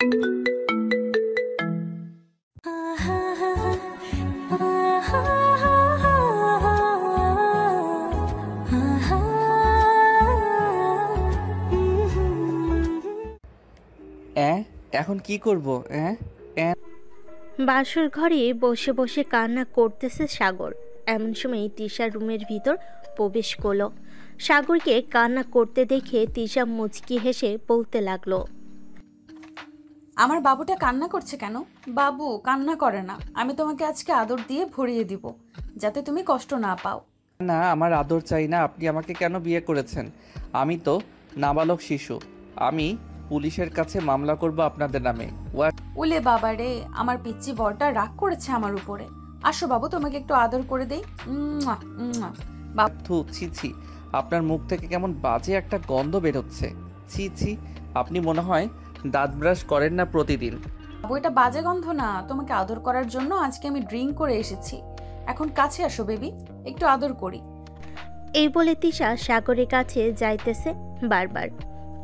এখন কি করব? বাসর ঘরে বসে বসে কান্না করতেছে সাগর। এমন সময় তিশা রুমের ভিতর প্রবেশ করলো। সাগরকে কান্না করতে দেখে তিশা মুচকি হেসে বলতে লাগলো, আমার বাবুটা কান্না করছে কেন? বাবু কান্না করে না, আমি তোমাকে আজকে আদর দিয়ে ভরিয়ে দিব, যাতে তুমি কষ্ট না পাও। না, আমার আদর চাই না। আপনি আমাকে কেন বিয়ে করেছেন? আমি তো নাবালক শিশু। আমি পুলিশের কাছে মামলা করব আপনাদের নামে। উলে বাবা রে, আমার পিচ্চি বরটা রাগ করেছে আমার উপরে। আসো বাবু, তোমাকে একটু আদর করে দেই। থু, ছি ছি, আপনার মুখ থেকে কেমন বাজে একটা গন্ধ বেরোচ্ছে। ছি ছি, আপনি মনে হয় দাঁত ব্রাশ করেন না প্রতিদিন। বাবু, এটা বাজে গন্ধ না, তোমাকে আদর করার জন্য আজকে আমি ড্রিঙ্ক করে এসেছি। এখন কাছে আসো বেবি, একটু আদর করি। এই বলে তিশা সাগরের কাছে যাইতেছে বারবার,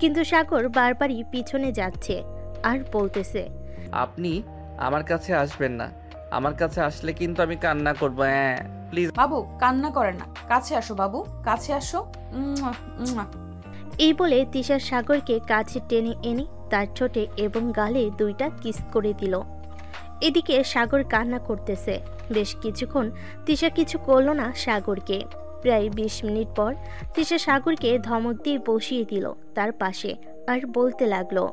কিন্তু সাগর বারবারই পিছনে যাচ্ছে আর বলতেছে, আপনি আমার কাছে আসবেন না। আমার কাছে আসলে কিন্তু আমি কান্না করবো। প্লিজ। বাবু কান্না করে না, কাছে আসো বাবু, কাছে আসো। এই বলে তিশা সাগরকে কাছে টেনে এনে তার ঠোঁটে এবং গালে 2টা কিস করে দিল। এদিকে সাগর কান্না করতেছে। বেশ কিছুক্ষণ তিশা কিছু করলো না সাগরকে। প্রায় 20 মিনিট পর তিশা সাগরকে ধমক দিয়ে বসিয়ে দিল তার পাশে আর বলতে লাগলো,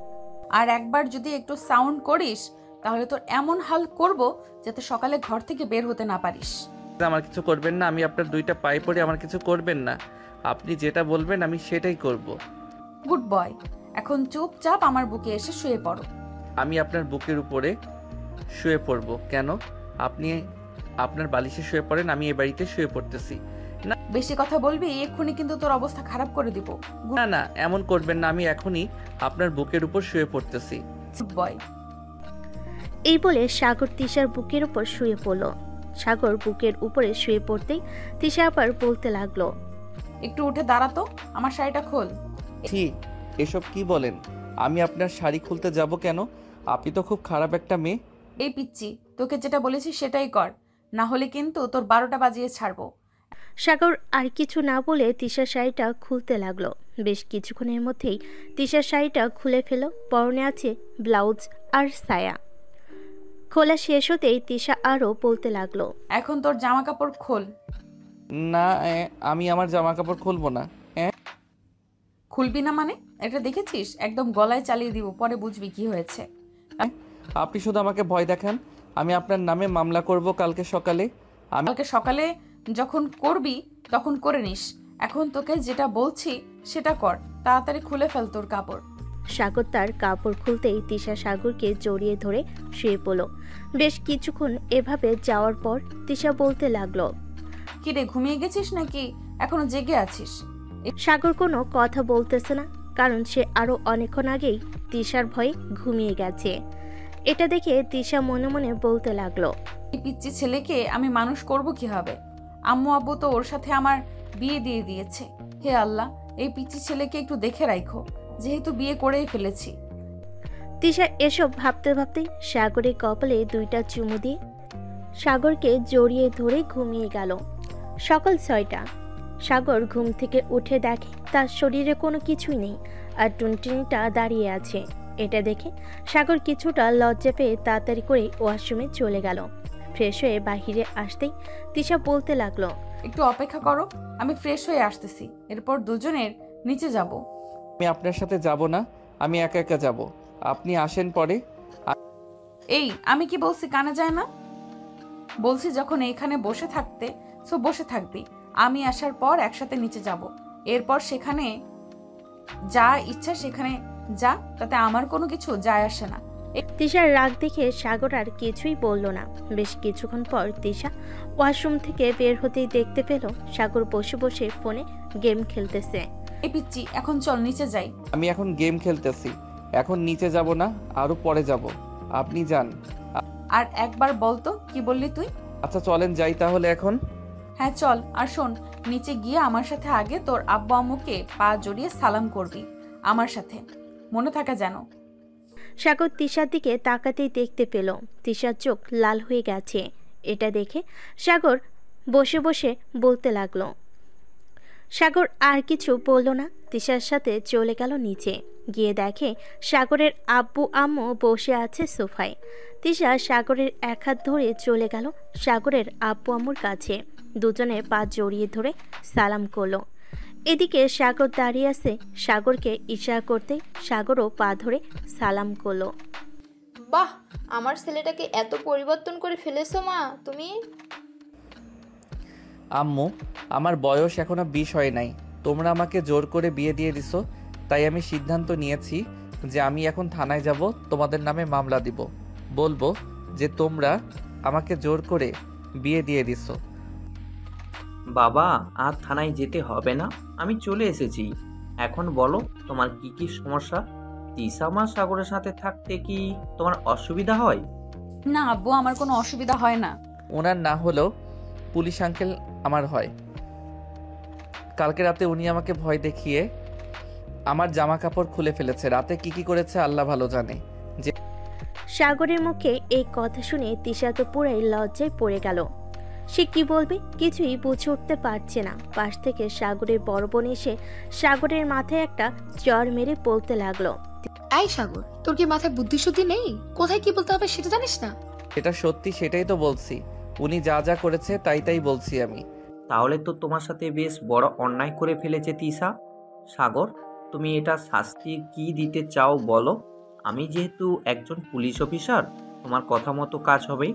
আর একবার যদি একটু সাউন্ড করিস তাহলে তোর এমন হাল করব যাতে সকালে ঘর থেকে বের হতে না পারিস। আমার কিছু করবেন না। আমি আপনার 2টা পায়ে পড়ে আমার কিছু করবেন না। আপনি যেটা বলবেন আমি সেটাই করব। গুড বয়, এখন চুপচাপ আমার বুকে এসে শুয়ে পড়ো। আমি আপনার বুকের উপরে শুয়ে পড়ব কেন? আপনি আপনার বালিশে শুয়ে পড়েন, আমি এই বাড়িতে শুয়ে পড়তেছি। বেশি কথা বলবি, এক্ষুনি কিন্তু তোর অবস্থা খারাপ করে দিব। না না, এমন করবেন না। আমি এখনই আপনার বুকের উপর শুয়ে পড়তেছি। Good boy. এই বলে সাগর তিশার বুকের উপর শুয়ে পড়ল। সাগর বুকের উপরে শুয়ে পড়তেই তিশা আবার বলতে লাগলো, একটু উঠে দাঁড়াতো, আমার শাড়িটা খোল। ঠিক, এসব কি বলেন? আমি আপনার শাড়ি খুলতে যাব কেন? আপনি তো খুব খারাপ একটা মেয়ে। এই পিচ্চি, তোকে যেটা বলেছি সেটাই কর, না হলে কিন্তু তোর 12টা বাজিয়ে ছাড়বো। সাগর আর কিছু না বলে তিশার শাড়িটা খুলতে লাগলো। বেশ কিছুক্ষণের মধ্যেই তিশার শাড়িটা খুলে ফেল। পরনে আছে ব্লাউজ আর সায়া। খোলা শেষ হতেই তিশা আরও বলতে লাগলো, এখন তোর জামা কাপড় খোল। না, আমি আমার জামা কাপড় খুলবো না। খুলবি না মানে? এটা দেখেছিস, একদম গলায় চালিয়ে দিব, পরে বুঝবি কি হয়েছে। আপনি শুধু আমাকে ভয় দেখান। আমি আপনার নামে মামলা করব কালকে সকালে। কালকে সকালে যখন করবি তখন করে নিস। এখন তোকে যেটা বলছি সেটা কর, তাড়াতাড়ি খুলে ফেল তোর কাপড়। সাগর তার কাপড় খুলতেই তিশা সাগরকে জড়িয়ে ধরে শুয়ে পড়ল। বেশ কিছুক্ষণ এভাবে যাওয়ার পর তিশা বলতে লাগলো, কিরে, ঘুমিয়ে গেছিস নাকি এখনো জেগে আছিস? সাগর কোনো কথা বলতেছে না, কারণ সে আরো অনেকক্ষণ আগেই তিশার ভয়ে ঘুমিয়ে গেছে। এটা দেখে তিশা মনে মনে বলতে লাগলো, এই পিচ্চি ছেলেকে আমি মানুষ করব কিভাবে? আম্মু আব্বু তো ওর সাথে আমার বিয়ে দিয়ে দিয়েছে। হে আল্লাহ, এই পিচ্চি ছেলেকে একটু দেখে রাখো, যেহেতু বিয়ে করেই ফেলেছি। তিশা এসব ভাবতে ভাবতেই সাগরের কপালে 2টা চুমু দিয়ে সাগরকে জড়িয়ে ধরে ঘুমিয়ে গেল। সকাল 6টা। সাগর ঘুম থেকে উঠে দেখে তার শরীরে কোনো কিছুই নেই আর টুনটুনিটা দাঁড়িয়ে আছে। এটা দেখে সাগর কিছুটা লজ্জা পেয়ে তাড়াতাড়ি করে ওয়াশরুমে চলে গেল। ফ্রেশ হয়ে বাহিরে আসতেই তিশা বলতে লাগলো, একটু অপেক্ষা করো, আমি ফ্রেশ হয়ে আসতেছি, এরপর দুজনের নিচে যাব। আমি আপনার সাথে যাব না, আমি একা একা যাব। আপনি আসেন পরে। এই, আমি কি বলছি কানে যায় না? বলছি যখন এইখানে বসে থাকতে, সো বসে থাকবি। আমি আসার পর একসাথে নিচে যাব, এরপর সেখানে যা ইচ্ছা সেখানে যা, তাতে আমার কোনো কিছু যায় আসে না। তিশার রাগ দেখে সাগর আর কিছুই বলল না। বেশ কিছুক্ষণ পর তিশা ওয়াশরুম থেকে বের হতেই দেখতে পেল সাগর বসে বসে ফোনে গেম খেলতেছে। এই পিচ্চি, এখন চল নিচে যাই। আমি এখন গেম খেলতেছি, এখন নিচে যাব না, আরো পরে যাব। আপনি যান। আর একবার বলতো কি বললি তুই? আচ্ছা চলেন যাই তাহলে এখন। হ্যাঁ চল, আর শোন, নিচে গিয়ে আমার সাথে আগে তোর আব্বু আম্মুকে পা জড়িয়ে সালাম করবি আমার সাথে, মনে থাকে যেন। সাগর তিশার দিকে তাকাতেই দেখতে পেল তিশার চোখ লাল হয়ে গেছে। এটা দেখে সাগর বসে বসে বলতে লাগলো। সাগর আর কিছু বলল না, তিশার সাথে চলে গেল নিচে। গিয়ে দেখে সাগরের আব্বু আম্মু বসে আছে সোফায়। তিশা সাগরের এক হাত ধরে চলে গেল সাগরের আব্বু আম্মুর কাছে। দুজনে পা জড়িয়ে ধরে সালাম করলো। এদিকে সাগর দাঁড়িয়ে আছে, সাগরকে ইশারা করতে সাগরও পা ধরে সালাম করলো। বাহ, আমার ছেলেটাকে এত পরিবর্তন করে ফেলেছো মা তুমি। আম্মু, আমার বয়স এখনো 20 হয় নাই। তোমরা আমাকে জোর করে বিয়ে দিয়ে দিছো, তাই আমি সিদ্ধান্ত নিয়েছি যে আমি এখন থানায় যাব, তোমাদের নামে মামলা দিব। বলবো যে তোমরা আমাকে জোর করে বিয়ে দিয়ে দিছো। বাবা, আর থানায় যেতে হবে না, আমি চলে এসেছি। এখন বলো তোমার কি কি সমস্যা? তিশা মা সাগরের সাথে থাকতে কি তোমার অসুবিধা হয়? না আব্বু, আমার কোনো অসুবিধা হয় না। ওনার না হলেও পুলিশ আঙ্কেল আমার হয়। কালকে রাতে উনি আমাকে ভয় দেখিয়ে আমার জামা কাপড় খুলে ফেলেছে। রাতে কি কি করেছে আল্লাহ ভালো জানে। সাগরের মুখে এই কথা শুনে তিশা তো পুরাই লজ্জায় পড়ে গেল। সে কি বলবে কিছুই বুঝে উঠতে পারছে না। পাশ থেকে সাগরের বড় বোন এসে সাগরের মাথায় একটা চড় মেরে বলতে লাগলো। এই সাগর, তোর কি মাথায় বুদ্ধি শুদ্ধি নেই? কোথায় কি বলতে হবে সেটা জানিস না? এটা সত্যি, সেটাই তো বলছি। উনি যা যা করেছে তাই তাই বলছি আমি। তাহলে তো তোমার সাথে বেশ বড় অন্যায় করে ফেলেছে তিশা। সাগর, তুমি এটা শাস্তি কি দিতে চাও বলো? আমি যেহেতু একজন পুলিশ অফিসার, তোমার কথা মতো কাজ হবে।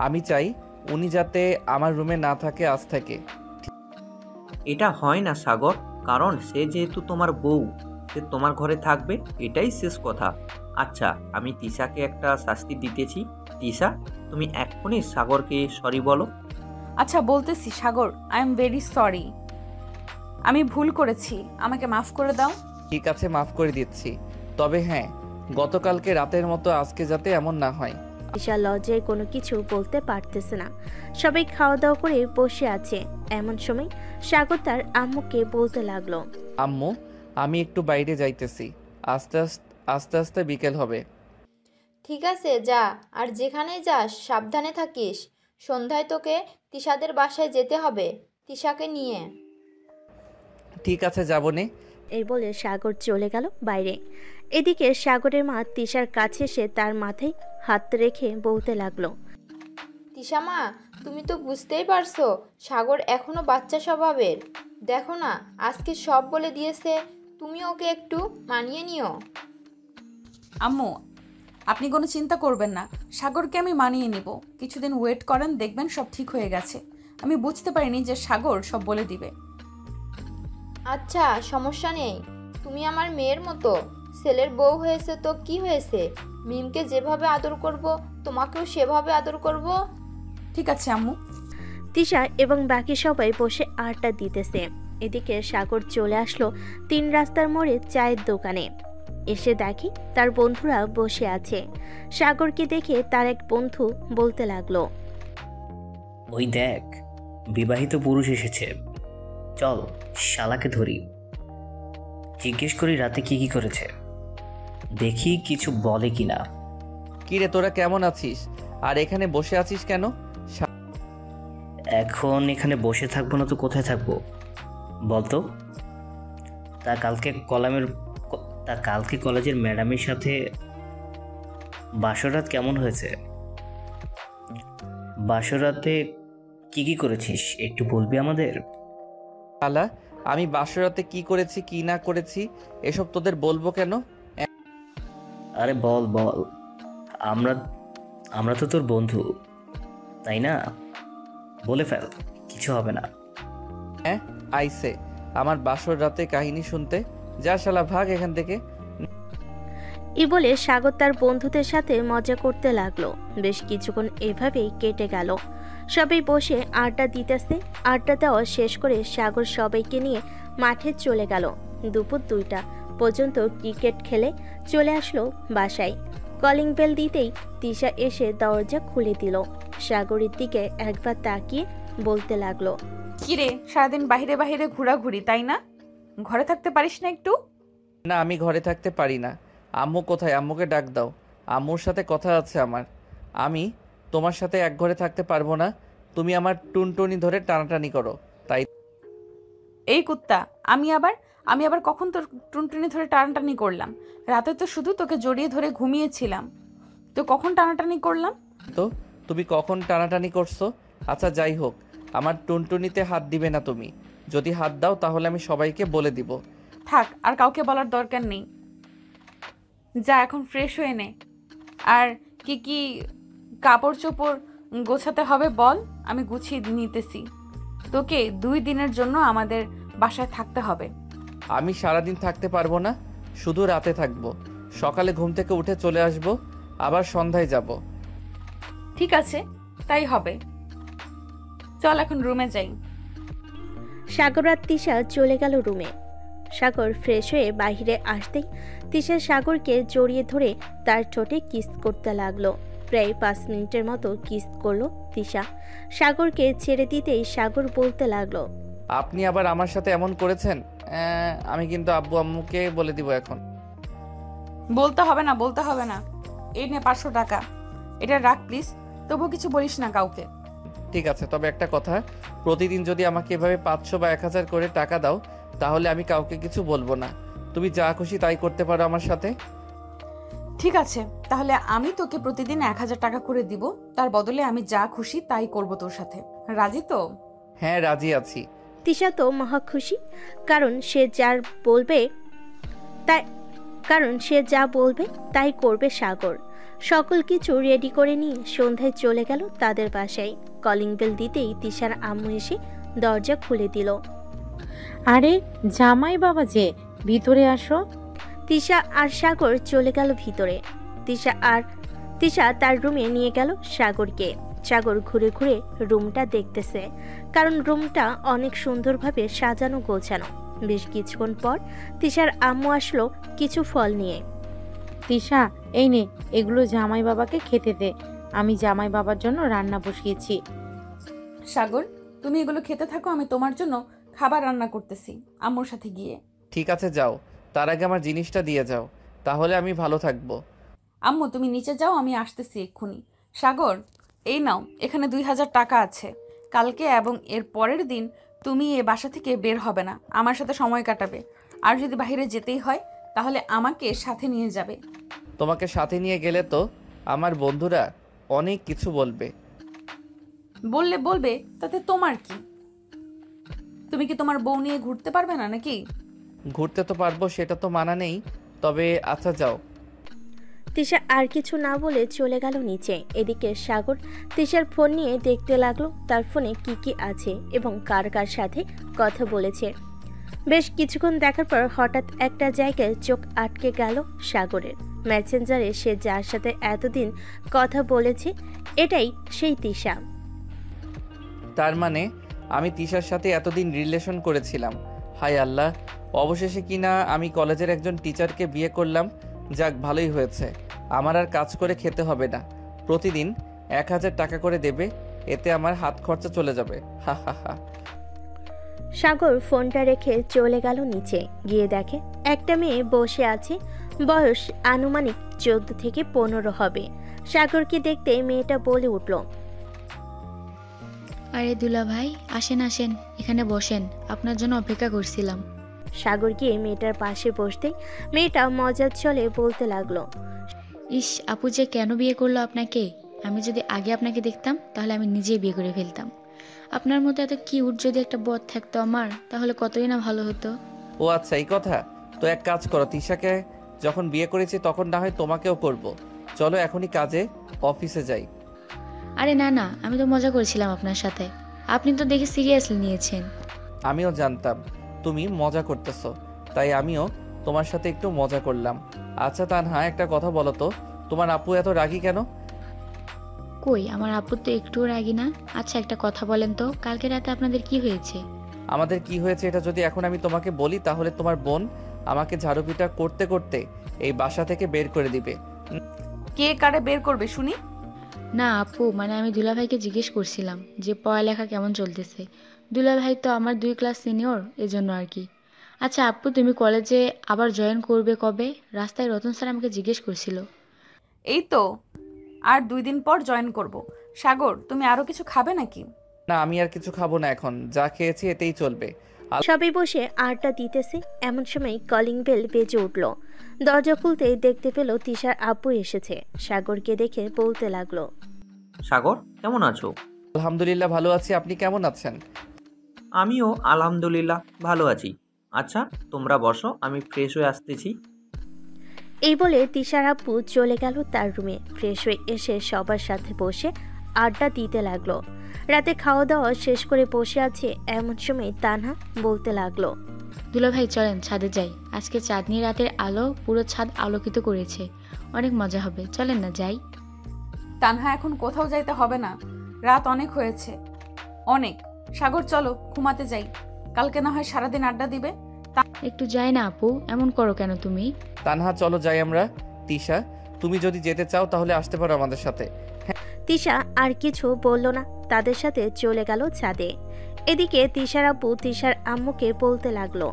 আমি চাই উনি যাতে আমার রুমে না থাকে আজ থেকে। এটা হয় না সাগর, কারণ সে যেহেতু তোমার বউ, সে তোমার ঘরে থাকবে, এটাই শেষ কথা। আচ্ছা, আমি তিশাকে একটা শাস্তি দিতেছি। তিশা, তুমি এক্ষুনি সাগরকে সরি বলো। আচ্ছা বলতেছি সাগর, আই এম ভেরি সরি। আমি ভুল করেছি, আমাকে মাফ করে দাও। ঠিক আছে, মাফ করে দিচ্ছি। তবে হ্যাঁ, গতকালকে রাতের মতো আজকে যাতে এমন না হয়। তিশা লজ্জায় কোনো কিছু বলতে পারতেছে না। সবাই খাওয়া দাওয়া করে বসে আছে। এমন সময় সাগর তার আম্মুকে বলতে লাগলো। আম্মু, আমি একটু বাইরে যাইতেছি। আস্তে আস্তে আস্তে বিকেল হবে। ঠিক আছে যা, আর যেখানে যাস সাবধানে থাকিস। সন্ধ্যায় তোকে তিশাদের বাসায় যেতে হবে তিশাকে নিয়ে। ঠিক আছে, যাবনে। এই বলে সাগর চলে গেল বাইরে। এদিকে সাগরের মা তিশার কাছে এসে তার মাথায় হাত রেখে বলতে লাগলো। তিশা মা, তুমি তো বুঝতেই পারছো সাগর এখনো বাচ্চা স্বভাবের। দেখো না, আজকে সব বলে দিয়েছে, তুমি ওকে একটু মানিয়ে নিও। আম্মু, আপনি কোনো চিন্তা করবেন না, সাগরকে আমি মানিয়ে নিব। কিছুদিন ওয়েট করেন, দেখবেন সব ঠিক হয়ে গেছে। আমি বুঝতে পারিনি যে সাগর সব বলে দিবে। আচ্ছা, সমস্যা নেই। তুমি আমার মেয়ের মতো। ছেলের বউ হয়েছে তো কি হয়েছে, মিমকে যেভাবে আদর করব তোমাকেও সেভাবে আদর করব। ঠিক আছে আম্মু। তিশা এবং বাকি সবাই বসে আড্ডা দিতেছে। এদিকে সাগর চলে আসলো 3 রাস্তার মোড়ে চায়ের দোকানে। এসে দেখি তার বন্ধুরা বসে আছে। সাগরকে দেখে তার এক বন্ধু বলতে লাগলো। ওই দেখ, বিবাহিত পুরুষ এসেছে, চল শালাকে ধরি, জিজ্ঞেস করি রাতে কি কি করেছে, দেখি কিছু বলে কিনা। কিরে, তোরা কেমন আছিস? আর এখানে বসে আছিস কেন? এখন এখানে বসে থাকবো না তো কোথায় থাকবো বলতো? তা কালকে কলেজের ম্যাডামের সাথে বাসরাত কেমন হয়েছে? বাসরাতে কি কি করেছিস একটু বলবি আমাদের? শালা, আমি বাসরাতে কি করেছি কি না করেছি এসব তোদের বলবো কেন? আরে বল বল, আমরা তো তোর বন্ধু, তাই না? বলে ফেল, কিছু হবে না। হ্যাঁ, আইসে আমার বাসর রাতে কাহিনী শুনতে। যা শালা, ভাগ এখান থেকে। এই বলে সাগর তার বন্ধুদের সাথে মজা করতে লাগলো। বেশ কিছুক্ষণ এভাবেই কেটে গেল। সবাই বসে আড্ডা দিতেছে। আড্ডা দেওয়া শেষ করে সাগর সবাইকে নিয়ে মাঠে চলে গেল। দুপুর 2টা পর্যন্ত ক্রিকেট খেলে চলে আসলো বাসায়। কলিং বেল দিতেই তিশা এসে দরজা খুলে দিল। সাগরের দিকে একবার তাকিয়ে বলতে লাগলো। কিরে, সারাদিন বাহিরে বাহিরে ঘোরাঘুরি, তাই না? ঘরে থাকতে পারিস না একটু? না, আমি ঘরে থাকতে পারি না। আম্মু কোথায়? আম্মুকে ডাক দাও। আম্মুর সাথে কথা আছে আমার। আমি তোমার সাথে এক ঘরে থাকতে পারবো না। তুমি আমার টুনটুনি ধরে টানাটানি করো, তাই। এই কুত্তা, আমি আবার কখন তোর টুনটুনি ধরে টানাটানি করলাম? রাতে তো শুধু তোকে জড়িয়ে ধরে ঘুমিয়েছিলাম, তো কখন টানাটানি করলাম? তো তুমি কখন টানাটানি করছো? আচ্ছা যাই হোক, আমার টুনটুনিতে হাত দিবে না তুমি। যদি হাত দাও তাহলে আমি সবাইকে বলে দিব। থাক, আর কাউকে বলার দরকার নেই। যা এখন ফ্রেশ হয়ে নে, আর কি কি কাপড় চোপড় গোছাতে হবে বল, আমি গুছিয়ে নিতেছি। তোকে 2 দিনের জন্য আমাদের বাসায় থাকতে হবে। আমি সারাদিন থাকতে পারবো না, শুধু রাতে থাকবো। সকালে ঘুম থেকে উঠে চলে আসবো, আবার সন্ধ্যায় যাব। ঠিক আছে, তাই হবে। চল এখন রুমে যাই। সাগর আর তিশা চলে গেল রুমে। সাগর ফ্রেশ হয়ে বাইরে আসতেই তিশা সাগরকে জড়িয়ে ধরে তার ঠোঁটে কিস করতে লাগলো। প্রায় 5 মিনিটের মতো কিস করলো তিশা। সাগরকে ছেড়ে দিতেই সাগর বলতে লাগলো, আপনি আবার আমার সাথে এমন করেছেন? আমি কিন্তু আব্বু আম্মুকে বলে দিব এখন। বলতে হবে না। এই নে 500 টাকা, এটা রাখ প্লিজ। তবু কিছু বলিস না কাউকে। ঠিক আছে, তবে একটা কথা, প্রতিদিন যদি আমাকে এভাবে 500 বা 1000 করে টাকা দাও তাহলে আমি কাউকে কিছু বলবো না। তুমি যা খুশি তাই করতে পারো আমার সাথে। ঠিক আছে, তাহলে আমি তোকে প্রতিদিন 1000 টাকা করে দিব, তার বদলে আমি যা খুশি তাই করব তোর সাথে। রাজি তো? হ্যাঁ, রাজি আছি। তিশা তো মহা খুশি, কারণ সে যা বলবে তাই করবে সাগর। সকল কিছু রেডি করে নিয়ে সন্ধ্যায় চলে গেল তাদের বাসায়। কলিং বেল দিতেই তিশার আম্মু এসে দরজা খুলে দিল। আরে জামাই বাবা যে, ভিতরে আসো। তিশা আর সাগর চলে গেল ভিতরে। তিশা তার রুমে নিয়ে গেল সাগরকে। সাগর ঘুরে ঘুরে রুমটা দেখতেছে, কারণ রুমটা অনেক সুন্দরভাবে সাজানো গোছানো। বেশ কিছুক্ষণ পর তিশার আম্মু আসলো কিছু ফল নিয়ে। তিশা, এই নে, এগুলো জামাই বাবাকে খেতে দে। আমি জামাই বাবার জন্য রান্না বসিয়েছি। সাগর, তুমি এগুলো খেতে থাকো, আমি তোমার জন্য খাবার রান্না করতেছি আম্মুর সাথে গিয়ে। ঠিক আছে, যাও। তার আগে আমার জিনিসটা দিয়ে যাও, তাহলে আমি ভালো থাকবো। আম্মু তুমি নিচে যাও, আমি আসতেছি এক্ষুনি। সাগর, এই নাও, এখানে 2000 টাকা আছে। কালকে এবং এর পরের দিন তুমি এ বাসা থেকে বের হবে না, আমার সাথে সময় কাটাবে। আর যদি বাইরে যেতেই হয় তাহলে আমাকে সাথে নিয়ে যাবে। তোমাকে সাথে নিয়ে গেলে তো আমার বন্ধুরা অনেক কিছু বলবে। বলবে, তাতে তোমার কি? তুমি কি তোমার বউ নিয়ে ঘুরতে পারবে না নাকি? ঘুরতে তো পারবো, সেটা তো মানা নেই। তবে আচ্ছা, যাও। তিশা আর কিছু না বলে চলে গেল নিচে। এদিকে সাগর তিশার ফোন নিয়ে দেখতে লাগলো তার ফোনে কি কি আছে এবং কার কার সাথে কথা বলেছে। বেশ কিছুক্ষণ দেখার পর হঠাৎ একটা জায়গায় চোখ আটকে গেল সাগরের। মেসেঞ্জারে সে যার সাথে এতদিন কথা বলেছে, এটাই সেই তিশা। তার মানে আমি তিশার সাথে এতদিন রিলেশন করেছিলাম। হায় আল্লাহ, অবশেষে কিনা আমি কলেজের একজন টিচারকে বিয়ে করলাম। যাক, ভালোই হয়েছে। আমার আর কাজ করে খেতে হবে না। প্রতিদিন 1000 টাকা করে দেবে, এতে আমার হাত খরচা চলে যাবে। হা হা হা। সাগর ফোনটা রেখে চলে গেল নিচে। গিয়ে দেখে একটা মেয়ে বসে আছে, বয়স আনুমানিক 14 থেকে 15 হবে। সাগরকে দেখতে মেয়েটা বলে উঠল, আরে দুলা ভাই, আসেন আসেন, এখানে বসেন, আপনার জন্য অপেক্ষা করছিলাম। সাগর গিয়ে মেয়েটার পাশে বসতেই মেয়েটা মজার ছলে বলতে লাগলো, ইস, আপু যে কেন বিয়ে করলো আপনাকে? আমি যদি আগে আপনাকে দেখতাম তাহলে আমি নিজেই বিয়ে করে ফেলতাম। আপনার মতো এত কিউট যদি একটা বর থাকতো আমার, তাহলে কতই না ভালো হতো। ও আচ্ছা, এই কথা। তো এক কাজ করো, তিশাকে যখন বিয়ে করেছি তখন না হয় তোমাকেও করব। চলো এখনই কাজে, অফিসে যাই। আরে না না, আমি তো মজা করেছিলাম আপনার সাথে, আপনি তো দেখে সিরিয়াসলি নিয়েছেন। আমিও জানতাম তুমি মজা করতেছো, তাই আমিও তোমার সাথে একটু মজা করলাম। আচ্ছা তানহা, একটা কথা বলো তো, তোমার আপু এত রাগী কেন? কই, আমার আপু তো একটুও রাগি না। আচ্ছা একটা কথা বলেন তো, কালকে রাতে আপনাদের কি হয়েছে? আমাদের কি হয়েছে এটা যদি এখন আমি তোমাকে বলি তাহলে তোমার বোন আমাকে ঝাড়ুপিটা করতে করতে এই বাসা থেকে বের করে দিবে। কে কারে বের করবে শুনি? না আপু, মানে আমি দুলাভাইকে জিজ্ঞেস করছিলাম যে পড়ালেখা কেমন চলতেছে। দুলাভাই তো আমার 2 ক্লাস সিনিয়র, এজন্য আর কি। আচ্ছা আপু, তুমি কলেজে আবার জয়েন করবে কবে? রাস্তায় রতন স্যার আমাকে জিজ্ঞেস করছিল। এই তো আর 2 দিন পর জয়েন করব। সাগর, তুমি আরো কিছু খাবে নাকি? না, আমি আর কিছু খাবো না, এখন যা খেয়েছি এতেই চলবে। সবাই বসে আড্ডা দিতেছে, এমন সময় কলিং বেল বেজে উঠল। দরজা খুলতেই দেখতে পেল তিশার আব্বু এসেছে। সাগরকে দেখে বলতে লাগলো, সাগর, কেমন আছো? আলহামদুলিল্লাহ ভালো আছি, আপনি কেমন আছেন? আমিও আলহামদুলিল্লাহ ভালো আছি। আচ্ছা, তোমরা বসো, আমি ফ্রেশ হয়ে আসতেছি। এই বলে তিশার আব্বু চলে গেল তার রুমে। ফ্রেশ হয়ে এসে সবার সাথে বসে আড্ডা দিতে লাগলো। রাতে খাওয়া দাওয়া শেষ করে বসে আছে, এমন সময় তানহা বলতে লাগলো, দুলাভাই চলেন ছাদে যাই, আজকে চাঁদনি রাতের আলো পুরো ছাদ আলোকিত করেছে, অনেক মজা হবে, চলেন না যাই। তানহা, এখন কোথাও যাইতে হবে না, রাত অনেক হয়েছে, অনেক। সাগর চলো ঘুমাতে যাই, কালকে না হয় সারাদিন আড্ডা দিবে। একটু যাই না আপু, এমন করো কেন তুমি? তানহা চলো যাই আমরা। তিশা, তুমি যদি যেতে চাও তাহলে আসতে পারো আমাদের সাথে। তিশা আর কিছু বলল না, তাদের সাথে চলে গেল ছাদে। এদিকে তিশার আব্বু তিশার আম্মুকে বলতে লাগলো,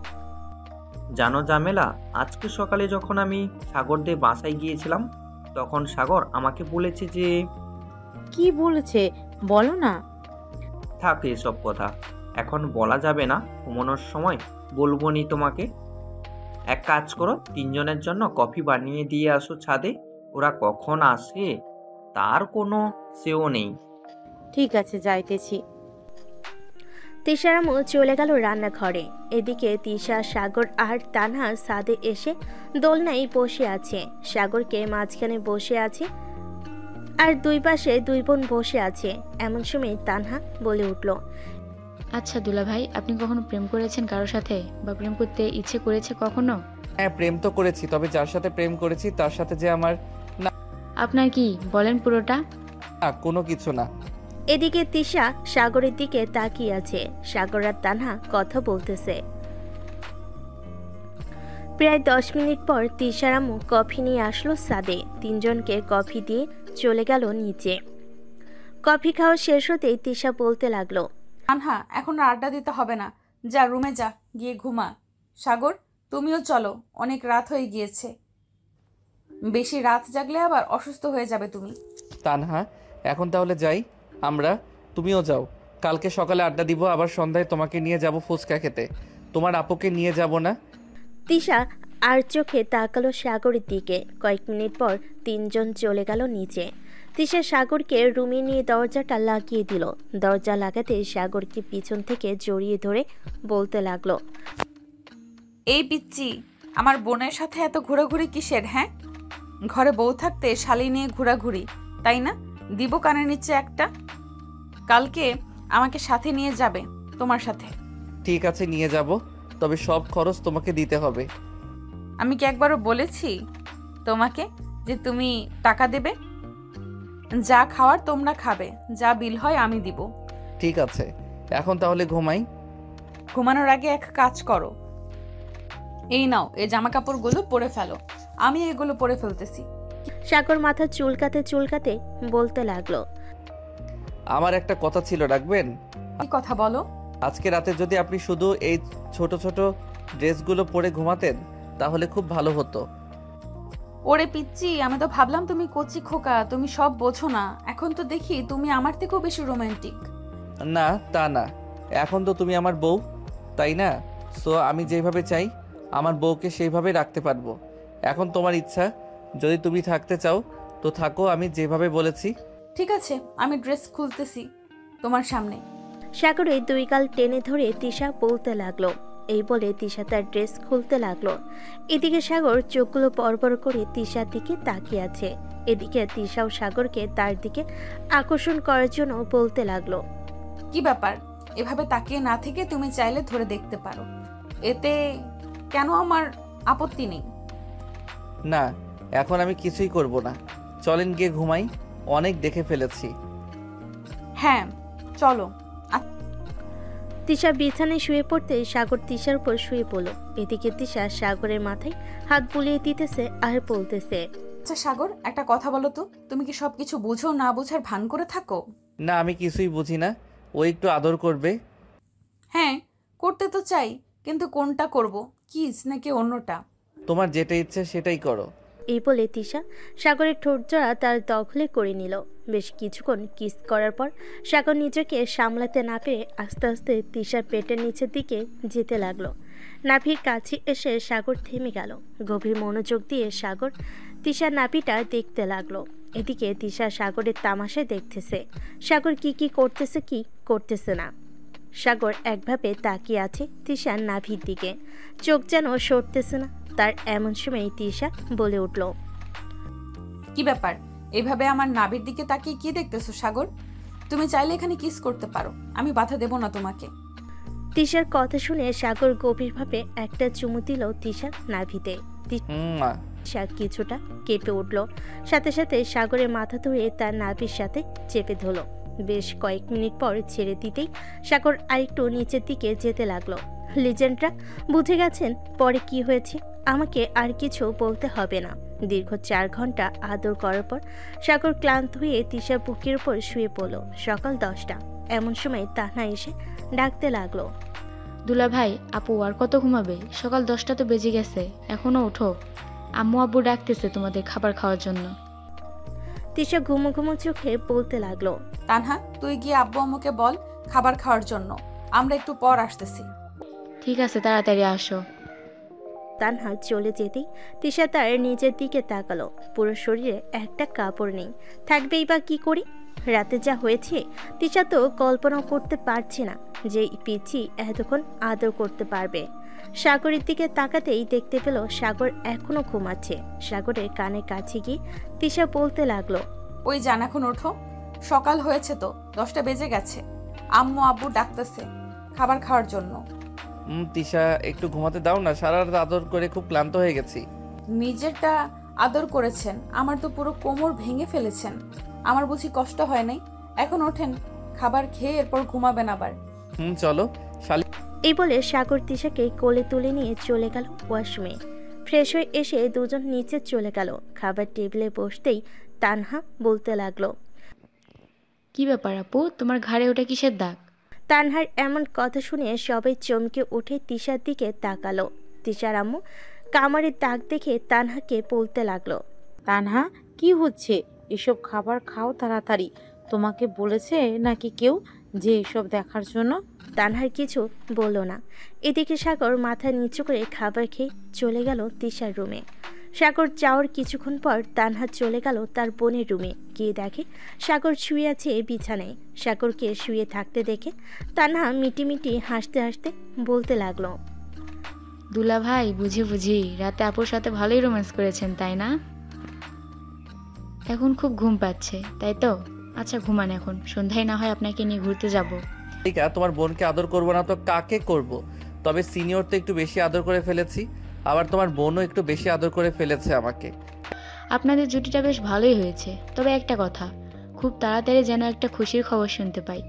জানো ঝামেলা, আজকে সকালে যখন আমি সাগরদের বাসায় গিয়েছিলাম, তখন সাগর আমাকে বলেছে যে কি বলেছে বলো না। থাক এসব কথা, এখন বলা যাবে না, ঘুমানোর সময় বলবো নি তোমাকে। এক কাজ করো, 3 জনের জন্য কফি বানিয়ে দিয়ে আসো ছাদে। ওরা কখন আসে তার কোনো সেও নেই। ঠিক আছে, যাইতেছি। তিশার আম্মু চলে গেল রান্নাঘরে। এদিকে তিশা, সাগর আর তানহা ছাদে এসে দোলনায় বসে আছে। সাগরকে মাঝখানে বসে আছে আর দুই পাশে দুই বোন বসে আছে। এমন সময় তানহা বলে উঠল, আচ্ছা দুলাভাই, আপনি কখনো প্রেম করেছেন কারোর সাথে, বা প্রেম করতে ইচ্ছে করেছে কখনো? হ্যাঁ, প্রেম তো করেছি, তবে যার সাথে প্রেম করেছি তার সাথে যে আমার আপনার কি বলেন পুরোটা। না, কোনো কিছু না। এদিকে তিশা সাগরের দিকে তাকিয়ে আছে। সাগর আর তানহা কথা বলতেছে। প্রায় 10 মিনিট পর তিশার আম্মু কফি নিয়ে আসলো ছাদে। 3 জনকে কফি দিয়ে চলে গেল নিচে। কফি খাওয়া শেষ হতেই তিশা বলতে লাগলো, তানহা, এখন আর আড্ডা দিতে হবে না, যা রুমে যা, গিয়ে ঘুমা। সাগর, তুমিও চলো, অনেক রাত হয়ে গিয়েছে, বেশি রাত জাগলে আবার অসুস্থ হয়ে যাবে তুমি। তানহা, এখন তাহলে যাই আমরা, তুমিও যাও। কালকে সকালে আড্ডা দিব, আবার সন্ধ্যায় তোমাকে নিয়ে যাব ফুচকা খেতে। তোমার আপুকে নিয়ে যাব না? তিশা আর চোখে তাকালো সাগরের দিকে। কয়েক মিনিট পর 3 জন চলে গেল নিচে। তিশা সাগরকে রুমে নিয়ে দরজাটা লাগিয়ে দিল। দরজা লাগাতে সাগরকে পিছন থেকে জড়িয়ে ধরে বলতে লাগলো, এই পিচ্চি, আমার বোনের সাথে এত ঘোরাঘুরি কিসের? হ্যাঁ, ঘরে বউ থাকতে শালি নিয়ে ঘোরাঘুরি, তাই না? দিব কানের নিচে একটা। কালকে আমাকে সাথে নিয়ে যাবে তোমার সাথে। ঠিক আছে, নিয়ে যাব, তবে সব খরচ তোমাকে দিতে হবে। আমি কি একবারও বলেছি তোমাকে যে তুমি টাকা দেবে? যা খাওয়ার তোমরা খাবে, যা বিল হয় আমি দিব। ঠিক আছে, এখন তাহলে ঘুমাই। ঘুমানোর আগে এক কাজ করো, এই নাও, এই জামা কাপড়গুলো পরে ফেলো, আমি এগুলো পরে ফেলতেছি। সাগর মাথা চুলকাতে চুলকাতে বলতে লাগলো, আমার একটা কথা ছিল, রাখবেন? কি কথা বলো? আজকে রাতে যদি আপনি শুধু এই ছোট ছোট ড্রেসগুলো পরে ঘুমাতেন তাহলে খুব ভালো হতো। ওরে পিচ্চি, আমি তো ভাবলাম তুমি কচি খোকা, তুমি সব বোঝো না। এখন তো দেখি তুমি আমার থেকেও বেশি রোমান্টিক। না, তা না, এখন তো তুমি আমার বউ, তাই না? সো আমি যেভাবে চাই আমার বউকে সেইভাবে রাখতে পারবো। এখন তোমার ইচ্ছা, যদি তুমি থাকতে চাও তো থাকো, আমি যেভাবে বলেছি। ঠিক আছে, আমি ড্রেস খুলতেছি তোমার সামনে। সাগরের 2 গাল টেনে ধরে তিশা বলতে লাগলো। এই বলে তিশা তার ড্রেস খুলতে লাগলো। এদিকে সাগর চোখগুলো পরপর করে তিশার দিকে তাকিয়ে আছে। এদিকে তিশাও সাগরকে তার দিকে আকর্ষণ করার জন্য বলতে লাগলো, কি ব্যাপার? এভাবে তাকিয়ে না থেকে তুমি চাইলে ধরে দেখতে পারো, এতে কেন আমার আপত্তি নেই। না, এখন আমি কিছুই করব না, চলেন গিয়ে ঘুমাই, অনেক দেখে ফেলেছি। হ্যাঁ চলো। তিশা বিছানায় শুয়ে পড়তে সাগর তিশার উপর শুয়ে পড়ল। এদিকে তিশা সাগরের মাথায় হাত বুলিয়ে দিতেছে আর বলতেছে, আচ্ছা সাগর, একটা কথা বলো তো, তুমি কি সবকিছু বুঝো না বুঝার ভান করে থাকো? না, আমি কিছুই বুঝি না, ও একটু আদর করবে। হ্যাঁ, করতে তো চাই, কিন্তু কোনটা করব, কিস নাকি অন্যটা? তোমার যেটা ইচ্ছে সেটাই করো। এই বলে তিশা সাগরের ঠোঁটজোড়া তার দখলে করে নিল। বেশ কিছুক্ষণ কিস করার পর সাগর নিজেকে সামলাতে না পেরে আস্তে আস্তে তিশার পেটের নিচের দিকে যেতে লাগলো। নাভির কাছে এসে সাগর থেমে গেল। গভীর মনোযোগ দিয়ে সাগর তিশার নাভিটা দেখতে লাগলো। এদিকে তিশা সাগরের তামাশায় দেখতেছে সাগর কি করতেছে কি করতেছে না। সাগর একভাবে তাকিয়ে আছে তিশার নাভির দিকে, চোখ যেন সরতেছে না তার। এমন সময় তিশা বলে উঠল, কি ব্যাপার? এভাবে আমার নাভির দিকে তাকিয়ে কি দেখতেছো সাগর? তুমি চাইলে এখানে কিস করতে পারো, আমি বাধা দেব না তোমাকে। তিশার কথা শুনে সাগর গভীরভাবে একটা চুমু দিল তিশার নাভিতে। তিশা কিছুটা কেঁপে উঠল, সাথে সাথে সাগরের মাথা ধরে তার নাভির সাথে চেপে ধরল। বেশ কয়েক মিনিট পর ছেড়ে দিতেই সাগর আরেকটু নিচের দিকে যেতে লাগলো। লিজেন্ডরা বুঝে গেছেন পরে কি হয়েছে, আমাকে আর কিছু বলতে হবে না। দীর্ঘ 4 ঘন্টা আদর করার পর সাগর ক্লান্ত হয়ে তিশার বুকের উপর শুয়ে পড়ল। সকাল 10টা। এমন সময় তান্হা এসে ডাকতে লাগলো, দুলা ভাই, আপু আর কত ঘুমাবে? সকাল 10টা তো বেজে গেছে, এখনো ওঠো। আম্মু আব্বু ডাকতেছে তোমাদের খাবার খাওয়ার জন্য। তিশা ঘুমো ঘুমো চোখে বলতে লাগলো, তানহা, তুই গিয়ে আব্বু আম্মুকে বল খাবার খাওয়ার জন্য, আমরা একটু পর আসতেছি। ঠিক আছে, তাড়াতাড়ি আসো। তানহা চলে যেতেই তিশা তার নিজের দিকে তাকালো। পুরো শরীরে একটা কাপড় নেই, থাকবেই বা কি করি? রাতে যা হয়েছে তিশা তো কল্পনা করতে পারছে না যে পিচি এতক্ষণ আদর করতে পারবে। সাগরের দিকে তাকাতেই দেখতে পেল সাগর এখনো ঘুমাচ্ছে। সাগরের কানে কাছে গিয়ে তিশা বলতে লাগলো, ওই জান এখন ওঠো, সকাল হয়েছে তো, 10টা বেজে গেছে। আম্মু আব্বু ডাকতেছে খাবার খাওয়ার জন্য। তিশা একটু ঘুমাতে দাও না, সারা রাত আদর করে খুব ক্লান্ত হয়ে গেছি। নিজেরটা আদর করেছেন, আমার তো পুরো কোমর ভেঙে ফেলেছেন। আমার বুঝি কষ্ট হয় নাই? এখন ওঠেন, খাবার খেয়ে এরপর ঘুমাবেন আবার। চলো। এই বলে সাগর তিশাকে কোলে তুলে নিয়ে চলে গেল ওয়াশরুমে। ফ্রেশ হয়ে এসে দুজন নিচে চলে গেল। খাবার টেবিলে বসতেই তানহা বলতে লাগলো, কি ব্যাপার আপু, তোমার ঘাড়ে ওটা কিসের দাগ? তানহার এমন কথা শুনে সবাই চমকে উঠে তিশার দিকে তাকালো। তিশার আম্মু কামারের দাগ দেখে তানহাকে বলতে লাগলো, তানহা, কি হচ্ছে? এসব খাবার খাও তাড়াতাড়ি। তোমাকে বলেছে নাকি কেউ যে এসব দেখার জন্য? তানহার কিছু বলল না। এদিকে সাগর মাথা নিচু করে খাবার খেয়ে চলে গেল তিশার রুমে। সাগর যাওয়ার কিছুক্ষণ পর তানহা চলে গেল তার বোনের রুমে। গিয়ে দেখে সাগর শুয়ে আছে বিছানায়। সাগরকে শুয়ে থাকতে দেখে তানহা মিটিমিটি হাসতে হাসতে বলতে লাগলো, দুলা ভাই, বুঝি রাতে আপুর সাথে ভালোই রোম্যান্স করেছেন, তাই না? এখন খুব ঘুম পাচ্ছে, তাই তো? আচ্ছা ঘুমান এখন, সন্ধ্যায় না হয় আপনাকে নিয়ে ঘুরতে যাব। তোমার বোনকে আদর করবো না তো কাকে করব? তবে সিনিয়র তো একটু বেশি আদর করে ফেলেছি, আবার তোমার বোনও একটু বেশি আদর করে ফেলেছে আমাকে। আপনাদের জুটিটা বেশ ভালোই হয়েছে, তবে একটা কথা, খুব তাড়াতাড়ি যেন একটা খুশির খবর শুনতে পাই।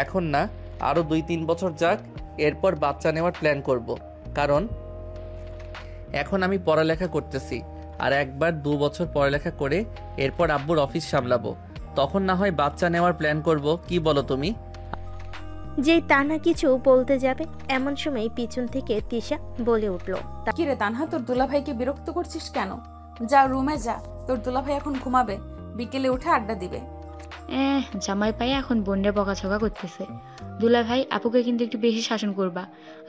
এখন না, আরো 2-3 বছর যাক, এরপর বাচ্চা নেওয়ার প্ল্যান করব। কারণ এখন আমি পড়ালেখা করতেছি, আর একবার 2 বছর পড়ালেখা করে এরপর আব্বুর অফিস সামলাবো, তখন না হয় বাচ্চা নেওয়ার প্ল্যান করব। কি বলো তুমি? যেই তানহা কিছু বলতে যাবে এমন সময় পিছন থেকে তিশা বলে উঠল, কিরে তানহা, তোর দুলাভাইকে বিরক্ত করছিস কেন? যা রুমে যা, তোর দুলাভাই এখন ঘুমাবে, বিকেলে উঠে আড্ডা দিবে। জামাই পায়ে এখন বোনরে বকাঝকা করতেছে। দুলা ভাই, আপুকে কিন্তু একটু বেশি শাসন করবা,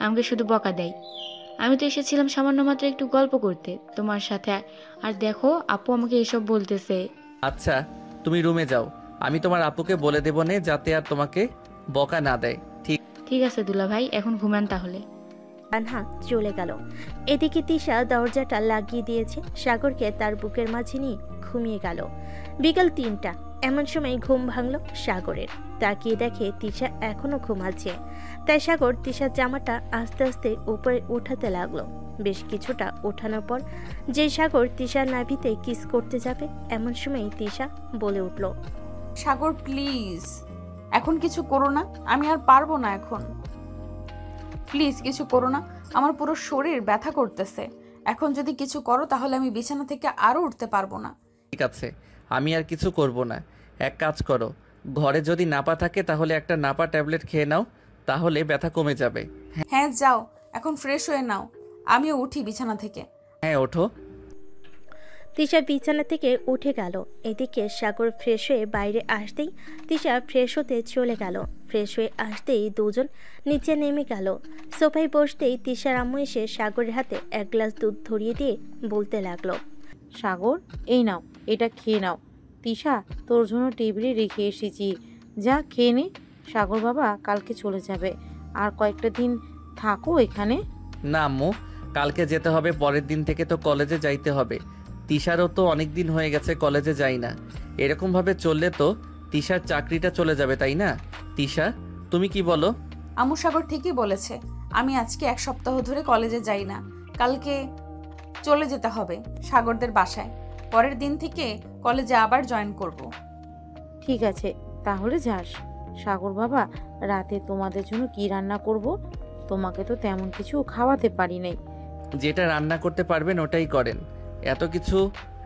আমাকে শুধু বকা দেয়। আমি তো এসেছিলাম সামান্য মাত্র একটু গল্প করতে তোমার সাথে, আর দেখো আপু আমাকে এসব বলতেছে। আচ্ছা তুমি রুমে যাও, আমি তোমার আপুকে বলে দেবো নে যাতে আর তোমাকে বকা না দেয়। ঠিক আছে দুলা ভাই, এখন ঘুমান তাহলে। তানহা চলে গেল। এদিকে তিশা দরজাটা লাগিয়ে দিয়েছে। সাগরকে তার বুকের মাঝে নিয়ে ঘুমিয়ে গেল। বিকাল 3টা। এমন সময় ঘুম ভাঙল সাগরের। তাকিয়ে দেখে তিশা এখনো ঘুমাচ্ছে। তাই সাগর তিশার জামাটা আস্তে আস্তে উপরে উঠাতে লাগলো। বেশ কিছুটা ওঠানোর পর যে সাগর তিশার নাভিতে কিস করতে যাবে এমন সময় তিশা বলে উঠল, সাগর প্লিজ, এখন কিছু করো না, আমি আর পারবো না এখন। প্লিজ কিছু করো না, আমার পুরো শরীর ব্যথা করতেছে। এখন যদি কিছু করো তাহলে আমি বিছানা থেকে আরো উঠতে পারবো না। ঠিক আছে, আমি আর কিছু করব না। এক কাজ করো, ঘরে যদি নাপা থাকে তাহলে একটা নাপা ট্যাবলেট খেয়ে নাও, তাহলে ব্যথা কমে যাবে। হ্যাঁ যাও, এখন ফ্রেশ হয়ে নাও, আমিও উঠি বিছানা থেকে। হ্যাঁ ওঠো। তিশা বিছানা থেকে উঠে গেল। এদিকে সাগর ফ্রেশ হয়ে বাইরে আসতেই তিশা ফ্রেশ হতে চলে গেল। ফ্রেশ হয়ে আসতেই দুজন নিচে নেমে গেল। সোফায় বসতেই তিশার আম্মু এসে সাগরের হাতে এক গ্লাস দুধ ধরিয়ে দিয়ে বলতে লাগলো, সাগর, এই নাও, এটা খেয়ে নাও। তিশা, তোর জন্য টেবিলে রেখে এসেছি, যা খেয়ে নে। সাগর বাবা কালকে চলে যাবে, আর কয়েকটা দিন থাকো এখানে। না আম্মু, কালকে যেতে হবে, পরের দিন থেকে তো কলেজে যাইতে হবে। তিশারও তো অনেক দিন হয়ে গেছে কলেজে যাই না। এরকমভাবে চললে তো তিশার চাকরিটা চলে যাবে, তাই না? তিশা, তুমি কি বলো? আম্মু, সাগর ঠিকই বলেছে। আমি আজকে 1 সপ্তাহ ধরে কলেজে যাই না। কালকে চলে যেতে হবে সাগরদের বাসায়। পরের দিন থেকে কলেজে আবার জয়েন করব। ঠিক আছে, তাহলে যাস। সাগর বাবা, রাতে তোমাদের জন্য কি রান্না করব? তোমাকে তো তেমন কিছু খাওয়াতে পারি নাই। যেটা রান্না করতে পারবেন ওটাই করেন, এত কিছু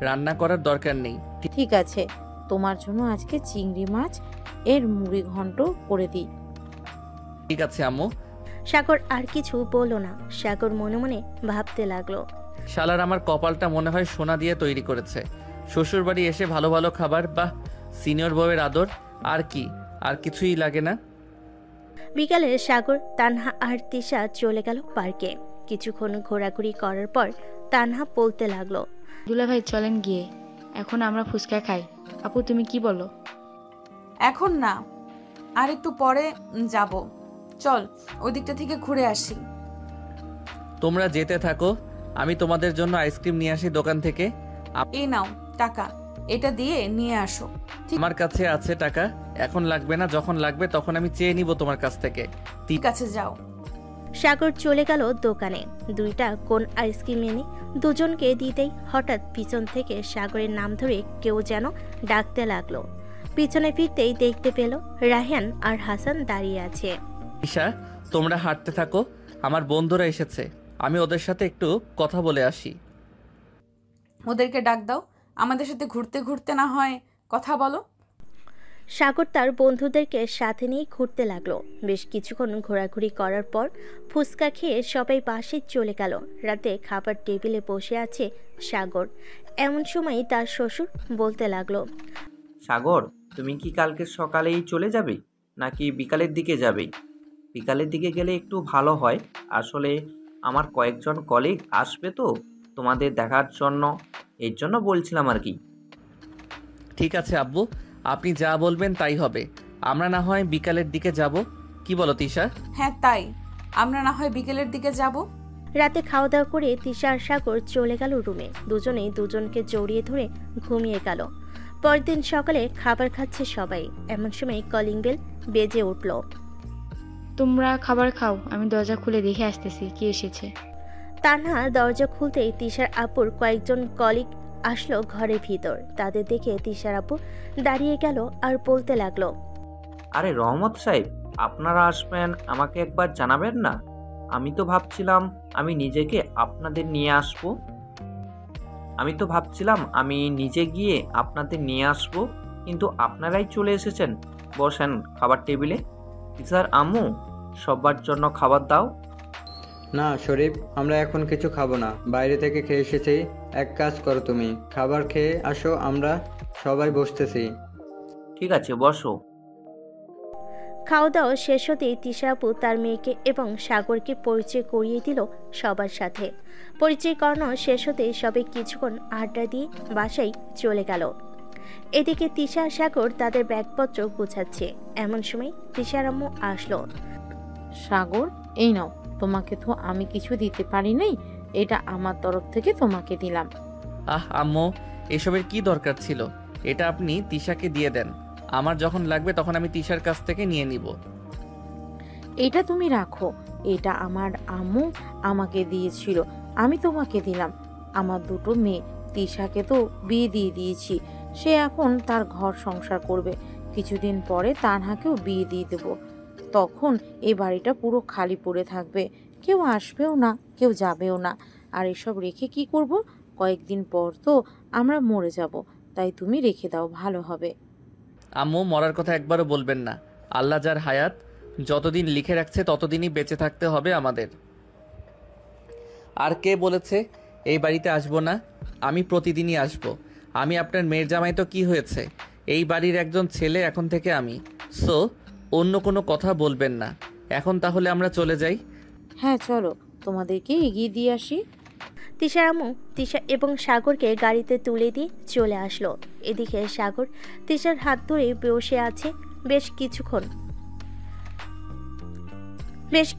রান্না করার দরকার নেই। ঠিক আছে, তোমার জন্য আজকে চিংড়ি মাছ এর মুড়ি ঘন্ট করে দিই। ঠিক আছে আম্মু। সাগর আর কিছু বলল না। সাগর মনে মনে ভাবতে লাগলো, শালার আমার কপালটা মনে হয় সোনা দিয়ে তৈরি করেছে। শ্বশুর বাড়ি এসে ভালো ভালো খাবার, বা সিনিয়র বউয়ের আদর, আর কি, আর কিছুই লাগে না। বিকালে সাগর, তানহা আর তিশা চলে গেল পার্কে। কিছুক্ষণ ঘোরাঘুরি করার পর তানহা বলতে লাগলো, দুলাভাই চলেন গিয়ে, এখন আমরা ফুচকা খাই। আপু তুমি কি বলো? এখন না, আর একটু পরে যাব। চল ওই দিকটা থেকে ঘুরে আসি। তোমরা যেতে থাকো, আমি তোমাদের জন্য আইসক্রিম নিয়ে আসি দোকান থেকে। এই নাও টাকা, এটা দিয়ে নিয়ে আসো। আমার কাছে আছে টাকা, এখন লাগবে না, যখন লাগবে তখন আমি চেয়ে নিব তোমার কাছ থেকে। ঠিক আছে, যাও। সাগর চলে গেল দোকানে। 2টা কোন আইসক্রিম এনে দুজনকে দিতেই হঠাৎ পিছন থেকে সাগরের নাম ধরে কেউ যেন ডাকতে লাগলো। পিছনে ফিরতেই দেখতে পেল রায়হান আর হাসান দাঁড়িয়ে আছে। ঈশা, তোমরা হাঁটতে থাকো, আমার বন্ধুরা এসেছে, আমি ওদের সাথে একটু কথা বলে আসি। ওদেরকে ডাক দাও, আমাদের সাথে ঘুরতে ঘুরতে না হয় কথা বলো। সাগর তার বন্ধুদেরকে সাথে নিয়ে ঘুরতে লাগলো। বেশ কিছুক্ষণ ঘোরাঘুরি করার পর ফুচকা খেয়ে সবাই বাসে চলে গেল। রাতে খাবার টেবিলে বসে আছে সাগর। এমন সময় তার শ্বশুর বলতে লাগলো, সাগর, তুমি কি কালকে সকালেই চলে যাবে নাকি বিকালের দিকে যাবে? বিকালের দিকে গেলে একটু ভালো হয়। আসলে আমার কয়েকজন কলিগ আসবে তো তোমাদের দেখার জন্য, এর জন্য বলছিলাম আর কি। ঠিক আছে আব্বু, আপনি যা বলবেন তাই হবে। আমরা না হয় বিকালের দিকে যাব, কি বলো তিশা? হ্যাঁ তাই, আমরা না হয় বিকেলের দিকে যাব। রাতে খাওয়া দাওয়া করে তিশা আর সাগর চলে গেল রুমে। দুজনেই দুজনকে জড়িয়ে ধরে ঘুমিয়ে গেল। পরের দিন সকালে খাবার খাচ্ছে সবাই। এমন সময় কলিং বেল বেজে উঠল। তোমরা খাবার খাও, আমি দরজা খুলে দেখে আসতেছি কি এসেছে। তানহা দরজা খুলতেই তিশার আপুর কয়েকজন কলিগ আসলো ঘরের ভিতর। তাদের দেখে তিশার আপু দাঁড়িয়ে গেল আর বলতে লাগলো, আরে রহমত সাহেব, আপনারা আসবেন আমাকে একবার জানাবেন না? আমি তো ভাবছিলাম আমি নিজে গিয়ে আপনাদের নিয়ে আসবো, কিন্তু আপনারাই চলে এসেছেন। বসেন খাবার টেবিলে। স্যার, আম্মু, সবার জন্য খাবার দাও। না শরীফ, আমরা এখন কিছু খাবো না, বাইরে থেকে খেয়ে এসেছি। এক কাজ করো, তুমি খাবার খেয়ে আসো, আমরা সবাই বসতেছি। ঠিক আছে, বসো। খাওয়া দাওয়া শেষ হতেই তিশা আপু তার মেয়েকে এবং সাগরকে পরিচয় করিয়ে দিল সবার সাথে। পরিচয় করানো শেষ হতেই সবাই কিছুক্ষণ আড্ডা দিয়ে বাসায় চলে গেল। এদিকে তিশা আর সাগর তাদের ব্যাগপত্র গুছাচ্ছে। এমন সময় তিশার আম্মু আসলো। সাগর, এই নাও, তোমাকে তো আমি কিছু দিতে পারি নাই, এটা আমার তরফ থেকে তোমাকে দিলাম। আম্মু, এসবের কি দরকার ছিল? এটা আপনি তিশাকে দিয়ে দেন, আমার যখন লাগবে তখন আমি তিশার কাছ থেকে নিয়ে নিব। এটা তুমি রাখো, এটা আমার আম্মু আমাকে দিয়েছিল, আমি তোমাকে দিলাম। আমার 2টো মেয়ে, তিশাকে তো বিয়ে দিয়ে দিয়েছি, সে এখন তার ঘর সংসার করবে। কিছুদিন পরে তানহাকেও বিয়ে দিয়ে দেব, তখন এই বাড়িটা পুরো খালি পড়ে থাকবে, কেউ আসবেও না, কেউ যাবেও না। আর এসব রেখে কি করব? কয়েকদিন পর তো আমরা মরে যাব, তাই তুমি রেখে দাও, ভালো হবে। আম্মু, মরার কথা একবারও বলবেন না। আল্লাহ যার হায়াত যতদিন লিখে রাখছে ততদিনই বেঁচে থাকতে হবে আমাদের। আর কে বলেছে এই বাড়িতে আসবো না? আমি প্রতিদিনই আসবো। আমি আপনার মেয়ের জামাই তো কি হয়েছে? এই বাড়ির একজন ছেলে এখন থেকে আমি। সো অন্য কোনো কথা বলবেন না। এখন তাহলে আমরা চলে যাই। হ্যাঁ চলো, তোমাদেরকে এগিয়ে দিয়ে আসি। তিশার আম্মু তিশা এবং সাগরকে গাড়িতে তুলে দিয়ে চলে আসলো। এদিকে সাগর তিশার হাত ধরে বসে আছে বেশ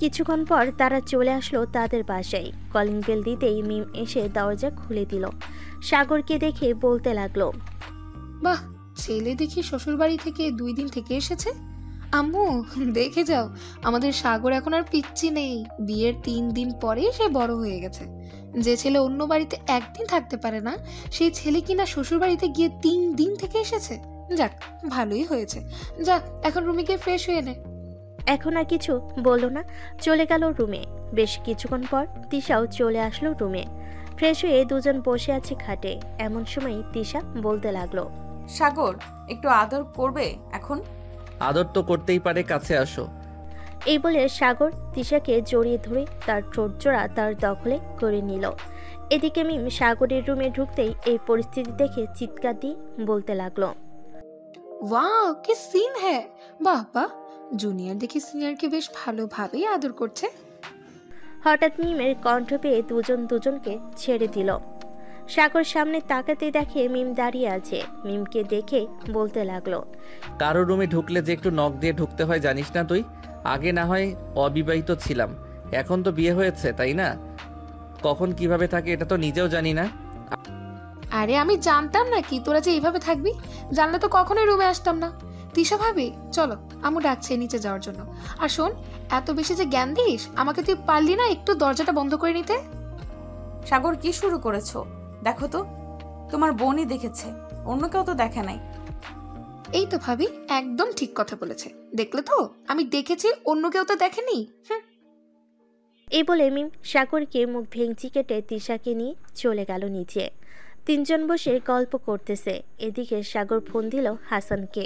কিছুক্ষণ পর তারা চলে আসলো তাদের বাসায়। কলিং বেল দিতেই মিম এসে দরজা খুলে দিল। সাগরকে দেখে বলতে লাগলো, বাহ, ছেলে দেখি শ্বশুর বাড়ি থেকে 2 দিন থেকে এসেছে। আম্মু দেখে যাও, আমাদের সাগর এখন আর পিচ্ছি নেই। বিয়ের 3 দিন পরেই সে বড় হয়ে গেছে। যে ছেলে অন্য বাড়িতে 1 দিন থাকতে পারে না, সেই ছেলে কিনা শ্বশুর বাড়িতে গিয়ে 3 দিন থেকে এসেছে। যাক, ভালোই হয়েছে। যা, এখন রুমে গিয়ে ফ্রেশ হয়ে নে। এখন আর কিছু বলল না, চলে গেল রুমে। বেশ কিছুক্ষণ পর তিশাও চলে আসলো রুমে। ফ্রেশ হয়ে দুজন বসে আছে খাটে। এমন সময় তিশা বলতে লাগলো, সাগর, একটু আদর করবে এখন? আদর তো করতেই পারে, কাছে আসো। এই বলে সাগর তিশাকে জড়িয়ে ধরে তার ঠোঁটজোড়া তার দখলে করে নিল। এদিকে মিম সাগরের রুমে ঢুকতেই এই পরিস্থিতি দেখে চিৎকার দিয়ে বলতে লাগলো, ওয়াও, কি সিন হ্যাঁ! বাহ বাহ, জুনিয়র দেখি সিনিয়রকে বেশ ভালোভাবেই আদর করছে। হঠাৎ মিমের কণ্ঠ পেয়ে দুজন দুজনকে ছেড়ে দিল। সাগর সামনে তাকাতে দেখে মিম দাঁড়িয়ে আছে। মিমকে দেখে বলতে লাগলো, কারো রুমে ঢুকলে যে একটু নখ দিয়ে ঢুকতে হয় জানিস না তুই? আগে না হয় অবিবাহিত ছিলাম, এখন তো বিয়ে হয়েছে, তাই না? কখন কিভাবে থাকে এটা তো নিজেও জানি না। আরে আমি জানতাম না কি তোরা যে এইভাবে থাকবি। জানলে তো কখনোই রুমে আসতাম না। তিশা ভাবি, চলো, আম্মু ডাকছে নিচে যাওয়ার জন্য। আর শোন, এত বেশি যে জ্ঞান দিস, আমাকে তুই পারলি না একটু দরজাটা বন্ধ করে নিতে? সাগর, কি শুরু করেছো? দেখো তো, তোমার বোনই দেখেছে, অন্য কেউ তো দেখে নাই। এই তো ভাবি, একদম ঠিক কথা বলেছে। দেখলে তো, আমি দেখেছি, অন্য কেউ তো দেখেনি। এই বলে মিম সাগরকে মুখ ভেঙচি কেটে তিশাকে নিয়ে চলে গেল নিচে। তিনজন বসে গল্প করতেছে। এদিকে সাগর ফোন দিল হাসানকে।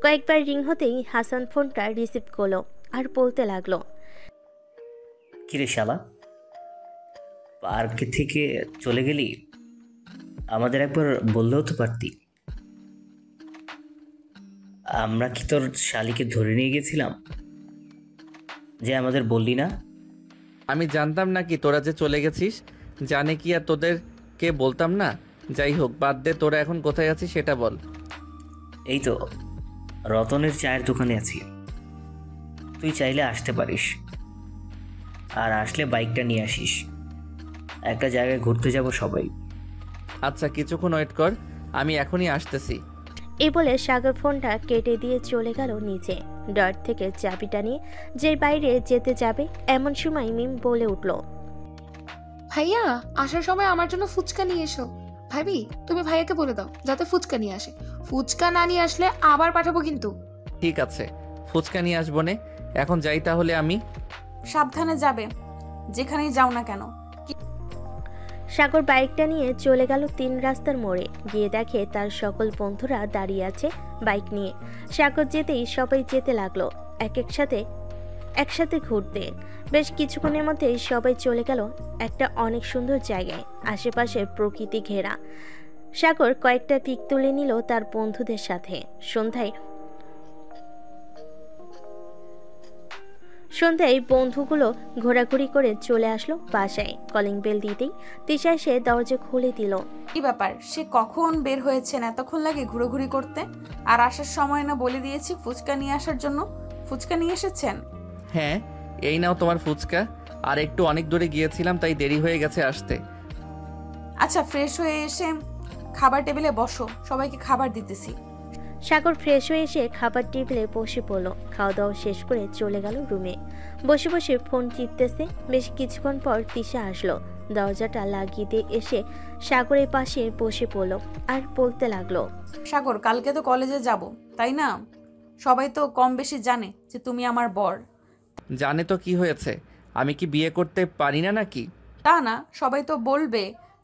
কয়েকবার রিং হতেই হাসান ফোনটা রিসিভ করলো আর বলতে লাগলো, কিরে শালা, পার্ক থেকে চলে গেলি? আমাদের একবার বললেও তো পারতি। আমরা কি তোর শালিকে ধরে নিয়ে গেছিলাম যে আমাদের বললি না? আমি জানতাম নাকি তোরা যে চলে গেছিস? জানে কি আর তোদেরকে বলতাম না? যাই হোক, বাদ দে, তোরা এখন কোথায় আছিস সেটা বল। এই তো রতনের চায়ের দোকানে আছি, তুই চাইলে আসতে পারিস। আর আসলে বাইকটা নিয়ে আসিস, একটা জায়গায় ঘুরতে যাব সবাই। আচ্ছা, কিছুক্ষণ ওয়েট কর, আমি এখনই আসতেছি। এই বলে সাগর ফোনটা কেটে দিয়ে চলে গেল নিচে। ডর থেকে চাবিটা নিয়ে যে বাইরে যেতে যাবে, এমন সময় মিম বলে উঠল, ভাইয়া, আসার সময় আমার জন্য ফুচকা নিয়ে এসো। ভাবি, তুমি ভাইয়াকে বলে দাও যাতে ফুচকা নিয়ে আসে। ফুচকা না নিয়ে আসলে আবার পাঠাবো কিন্তু। ঠিক আছে, ফুচকা নিয়ে আসবো নে। এখন যাই তাহলে আমি। সাবধানে যাবে, যেখানেই যাও না কেন। সাগর বাইকটা নিয়ে চলে গেল 3 রাস্তার মোড়ে। গিয়ে দেখে তার সকল বন্ধুরা দাঁড়িয়ে আছে বাইক নিয়ে। সাগর যেতেই সবাই যেতে লাগলো একসাথে ঘুরতে। বেশ কিছুক্ষণের মধ্যেই সবাই চলে গেল একটা অনেক সুন্দর জায়গায়, আশেপাশে প্রকৃতি ঘেরা। সাগর কয়েকটা পিক তুলে নিল তার বন্ধুদের সাথে। সন্ধ্যায় বন্ধুগুলো ঘোরাঘুরি করে চলে আসলো বাসায়। কলিং বেল দিতেই তিশা এসে দরজা খুলে দিল। কি ব্যাপার, সে কখন বের হয়েছেন? এতক্ষণ লাগে ঘুরোঘুরি করতে? আর আসার সময় না বলে দিয়েছি ফুচকা নিয়ে আসার জন্য? ফুচকা নিয়ে এসেছেন? হ্যাঁ, এই নাও তোমার ফুচকা। আর একটু অনেক দূরে গিয়েছিলাম, তাই দেরি হয়ে গেছে আসতে। আচ্ছা, ফ্রেশ হয়ে এসে খাবার টেবিলে বসো, সবাইকে খাবার দিতেছি। সাগর ফ্রেশ হয়ে এসে খাবার টেবিলে বসে পড়লো। খাওয়া দাওয়া শেষ করে চলে গেল রুমে। বসে বসে ফোন টিপতেছে। বেশ কিছুক্ষণ পর তিশা আসলো। দরজাটা লাগিয়ে দিয়ে এসে সাগরের পাশে বসে পড়লো আর বলতে লাগলো, সাগর, কালকে তো কলেজে যাব, তাই না? সবাই তো কম বেশি জানে যে তুমি আমার বর। জানে তো কি হয়েছে? আমি কি বিয়ে করতে পারি না নাকি? তা না, সবাই তো বলবে